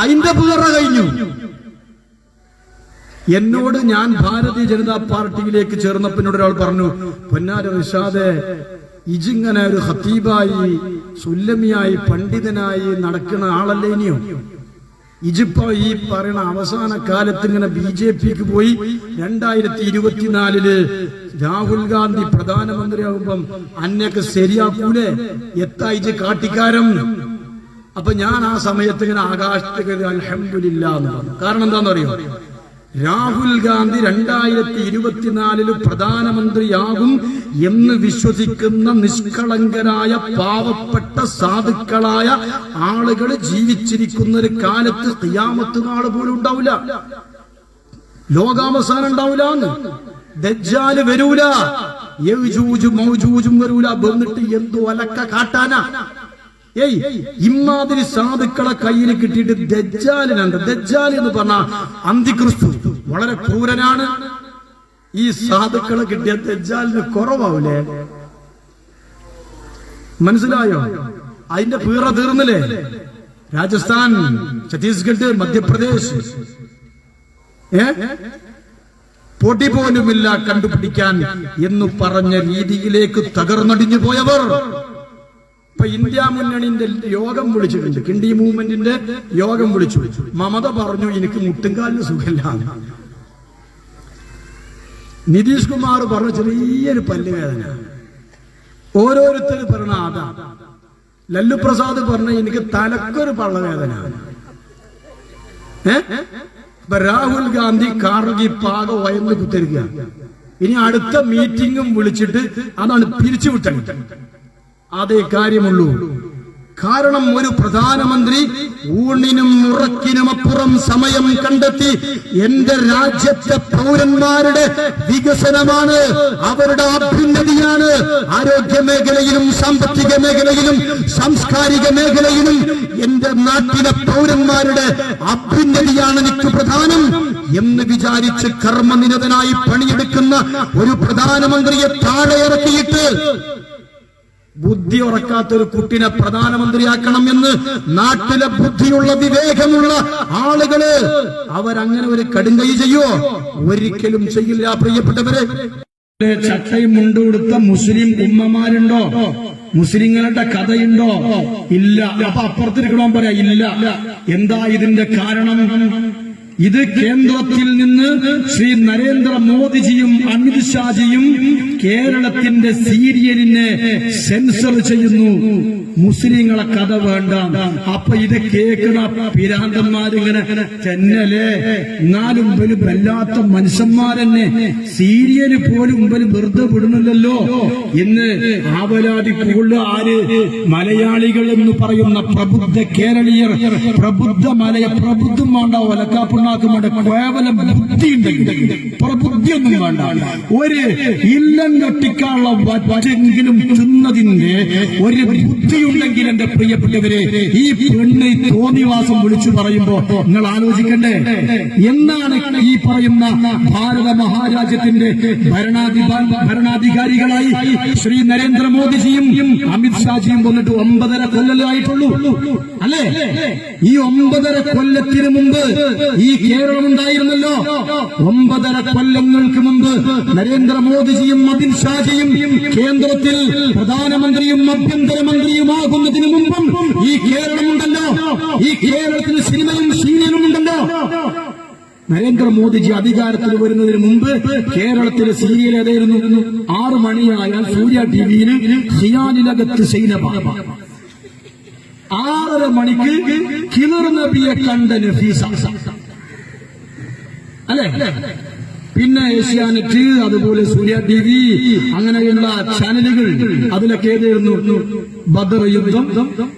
അതിന്റെ പേറ കഴിഞ്ഞു. എന്നോട് ഞാൻ ഭാരതീയ ജനതാ പാർട്ടിയിലേക്ക് ചേർന്നപ്പോൾ ഒരാൾ പറഞ്ഞു, പൊന്നാര റിഷാദെ, ഇജിങ്ങനെ ഒരു ഖത്തീബായി സുല്ലമിയായി പണ്ഡിതനായി നടക്കുന്ന ആളല്ലേ ഇനിയോ? ഇജിപ്പോ ഈ പറയുന്ന അവസാന കാലത്ത് ഇങ്ങനെ BJPക്ക് പോയി 2024 രാഹുൽ ഗാന്ധി പ്രധാനമന്ത്രിയാകുമ്പം അന്നൊക്കെ ശരിയാക്കൂലേ? ഇജ് കാട്ടിക്കാരം. അപ്പൊ ഞാൻ ആ സമയത്ത് ഇങ്ങനെ ആകാശത്തേക്ക് അൽഹംദുലില്ലാ എന്ന് പറഞ്ഞു. കാരണം എന്താണെന്നറിയോ? രാഹുൽ ഗാന്ധി 2024 പ്രധാനമന്ത്രിയാകും എന്ന് വിശ്വസിക്കുന്ന നിഷ്കളങ്കരായ പാവപ്പെട്ട സാധുക്കളായ ആളുകൾ ജീവിച്ചിരിക്കുന്ന ഒരു കാലത്ത് ഖിയാമത്ത് നാൾ പോലും ഉണ്ടാവില്ല, ലോകാവസാനം ഉണ്ടാവില്ല. ദജ്ജാല് വരൂല, യജൂജും മൗജൂജും വരൂല. വന്നിട്ട് എന്തോ അലക്ക കാട്ടാനാ? ഇമാതിരി സാധുക്കളെ കയ്യിൽ കിട്ടിയിട്ട് ദജ്ജാലിനുണ്ട്. ദജ്ജാൽ എന്ന് പറഞ്ഞ അന്തിക്രിസ്തു വളരെ ക്രൂരനാണ്. ഈ സാധുക്കളെ കിട്ടിയ ദജ്ജാലിന് കുറവാവൂലേ? മനസ്സിലായോ? അതിന്റെ പീറ തീർന്നില്ലേ? രാജസ്ഥാൻ, ഛത്തീസ്ഗഡ്, മധ്യപ്രദേശ് പൊടി പോലുമില്ല കണ്ടുപിടിക്കാൻ എന്ന് പറഞ്ഞ രീതിയിലേക്ക് തകർന്നടിഞ്ഞു പോയവർ ഇപ്പൊ ഇന്ത്യ മുന്നണിന്റെ യോഗം വിളിച്ചിട്ടുണ്ട്. കിണ്ടി മൂവ്മെന്റിന്റെ യോഗം വിളിച്ചു. മമത പറഞ്ഞു എനിക്ക് മുട്ടുംകാലിന് സുഖമില്ല. നിതീഷ് കുമാർ പറഞ്ഞു ചെറിയൊരു പല്ലുവേദന. ഓരോരുത്തർ പറഞ്ഞ അതാ. ലല്ലു പ്രസാദ് പറഞ്ഞു എനിക്ക് തലക്കൊരു പള്ളവേദന. രാഹുൽ ഗാന്ധി കാർഗി പാക വയന്ന് കുത്തിരിക്കുക. ഇനി അടുത്ത മീറ്റിംഗും വിളിച്ചിട്ട് അതാണ് പിരിച്ചുവിട്ടത്. അതേ കാര്യമുള്ളൂ. കാരണം ഒരു പ്രധാനമന്ത്രി ഊണിനും ഉറക്കിനുമപ്പുറം സമയം കണ്ടെത്തി എന്റെ രാജ്യത്തെ പൗരന്മാരുടെ വികസനമാണ്, അവരുടെ അഭ്യുന്നതിയാണ്, ആരോഗ്യ മേഖലയിലും സാമ്പത്തിക മേഖലയിലും സാംസ്കാരിക മേഖലയിലും എന്റെ നാട്ടിലെ പൗരന്മാരുടെ അഭ്യുന്നതിയാണ് എനിക്ക് പ്രധാനം എന്ന് വിചാരിച്ച് കർമ്മനിരതനായി പണിയെടുക്കുന്ന ഒരു പ്രധാനമന്ത്രിയെ താഴെ ഇറക്കിയിട്ട് ബുദ്ധി ഉറക്കാത്തൊരു കുട്ടിനെ പ്രധാനമന്ത്രിയാക്കണം എന്ന് നാട്ടിലെ ബുദ്ധിയുള്ള വിവേകമുള്ള ആളുകള് അവരങ്ങനെ ഒരു കടുങ്കൈ ചെയ്യുവോ? ഒരിക്കലും ചെയ്യില്ല. പ്രിയപ്പെട്ടവരെ, ചട്ടയും മുണ്ടുകൊടുത്ത മുസ്ലിം ഉമ്മമാരുണ്ടോ? മുസ്ലിങ്ങളുടെ കഥയുണ്ടോ? ഇല്ല. അപ്പൊ അപ്പുറത്തിരിക്കണോ പറയാ ഇല്ല. എന്താ ഇതിന്റെ കാരണം? ഇത് കേന്ദ്രത്തിൽ നിന്ന് ശ്രീ നരേന്ദ്രമോദിജിയും അമിത്ഷാജിയും കേരളത്തിന്റെ സീരിയലിനെ സെൻസർ ചെയ്യുന്നു. മുസ്ലിങ്ങളെ കഥ വേണ്ട. അപ്പൊ ഇത് കേൾക്കുന്ന പിരാന്തന്മാരിങ്ങനെ ചെന്നലേ, എന്നാലും വലും വല്ലാത്ത മനുഷ്യന്മാരെന്നെ സീരിയല് പോലും വലും വെറുതെ വിടുന്നില്ലല്ലോ എന്ന് ആവലാതി കൂടുതൽ ആര്? മലയാളികൾ എന്ന് പറയുന്ന പ്രബുദ്ധ കേരളീയർ, പ്രബുദ്ധ പ്രബുദ്ധം വേണ്ട, ഒലക്കാപ്പുണ്ണാക്കും വേണ്ട, കേവലം ബുദ്ധിയുണ്ടെങ്കിൽ പ്രബുദ്ധിയൊന്നും വേണ്ട. ഒരു ഇല്ലം കെട്ടിക്കാനുള്ള വറ്റെങ്കിലും തിന്നതിന്റെ ഒരു ബുദ്ധിയുണ്ടെങ്കിൽ എന്റെ പ്രിയപ്പെട്ടവരെ, ഈ പെണ്ണ് തോന്നിവാസം വിളിച്ചു പറയുമ്പോ നിങ്ങൾ ആലോചിക്കണ്ടേ? എന്നാണ് ഈ പറയുന്ന ഭാരത മഹാരാജ്യത്തിന്റെ ഭരണാധികാരികളായി ശ്രീ നരേന്ദ്രമോദിജിയും അമിത്ഷാജിയും വന്നിട്ട് 9.5 കൊല്ലമായിട്ടുള്ളൂ അല്ലേ? ഈ 9.5 കൊല്ലത്തിന് മുമ്പ് ഈ കേരളം ഉണ്ടായിരുന്നല്ലോ. 9.5 കൊല്ലങ്ങൾക്ക് മുമ്പ് നരേന്ദ്രമോദിജിയും അമിത്ഷാജിയും കേന്ദ്രത്തിൽ പ്രധാനമന്ത്രിയും ആഭ്യന്തരമന്ത്രിയുമാകുന്നതിന് മുമ്പും ഈ കേരളമുണ്ടല്ലോ. ഈ കേരളത്തിന് സിനിമയും സീരിയലും ഉണ്ടല്ലോ. നരേന്ദ്രമോദിജി അധികാരത്തിൽ വരുന്നതിന് മുമ്പ് കേരളത്തിലെ സീരിയൽ ഏതായിരുന്നു? 6 മണിയായാൽ സൂര്യ ടിവിയിൽ ഹിയാനിലകത്ത് സൈനബ, 6:30 മണിക്ക് കിളർ നബിയെ കണ്ട നഫീസ അല്ലെ? പിന്നെ ഏഷ്യാനെറ്റ്, അതുപോലെ സൂര്യ TV, അങ്ങനെയുള്ള ചാനലുകൾ. അതിലൊക്കെ ഏതായിരുന്നു? ബദർ യുദ്ധം,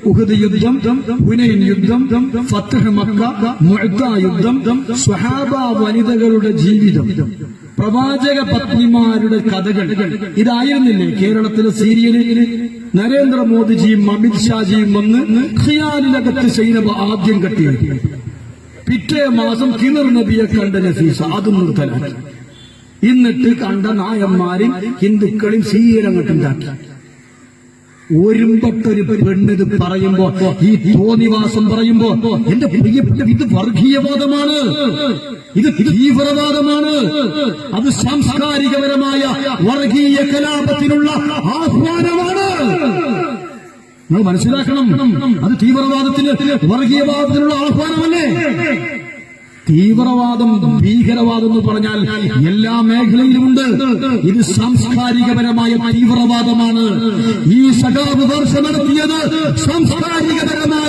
ഉഹദ് യുദ്ധം, ഹുനൈൻ യുദ്ധം, ഫത്ഹ് മക്ക, മുഅ്ത യുദ്ധം, സ്വഹാബ വനിതകളുടെ ജീവിതം, പ്രവാചക പത്നിമാരുടെ കഥകൾ. ഇതായിരുന്നില്ലേ കേരളത്തിലെ സീരിയലിൽ? നരേന്ദ്രമോദിജിയും അമിത്ഷാജിയും വന്ന് ഖിയാലിനകത്ത് സൈനബ ആദ്യം കെട്ടിയത്. പിറ്റേ മാസം കിണർ നബിയെ കണ്ട നഫീസ, അതും നിർത്തലാക്കി. എന്നിട്ട് കണ്ട നായന്മാരും ഹിന്ദുക്കളും സീരങ്ങട്ടുണ്ടാക്കി. ഒരുമ്പട്ടൊരു പെണ്ണിത് പറയുമ്പോ, ഈ തോന്നിവാസം പറയുമ്പോ, എന്റെ പ്രിയപ്പെട്ട, ഇത് വർഗീയവാദമാണ്, ഇത് തീവ്രവാദമാണ്, അത് സാംസ്കാരികപരമായ വർഗീയ കലാപത്തിനുള്ള ആഹ്വാനമാണ്. നിങ്ങൾ മനസ്സിലാക്കണം, അത് തീവ്രവാദത്തിന്, വർഗീയവാദത്തിനുള്ള ആഹ്വാനമല്ലേ? തീവ്രവാദം, ഭീകരവാദം എന്ന് പറഞ്ഞാൽ എല്ലാ മേഖലയിലുമുണ്ട്. ഇത് സാംസ്കാരികപരമായ തീവ്രവാദമാണ്. ഈ സഖാവ് വർഷം നടത്തിയത് സാംസ്കാരികപരമായ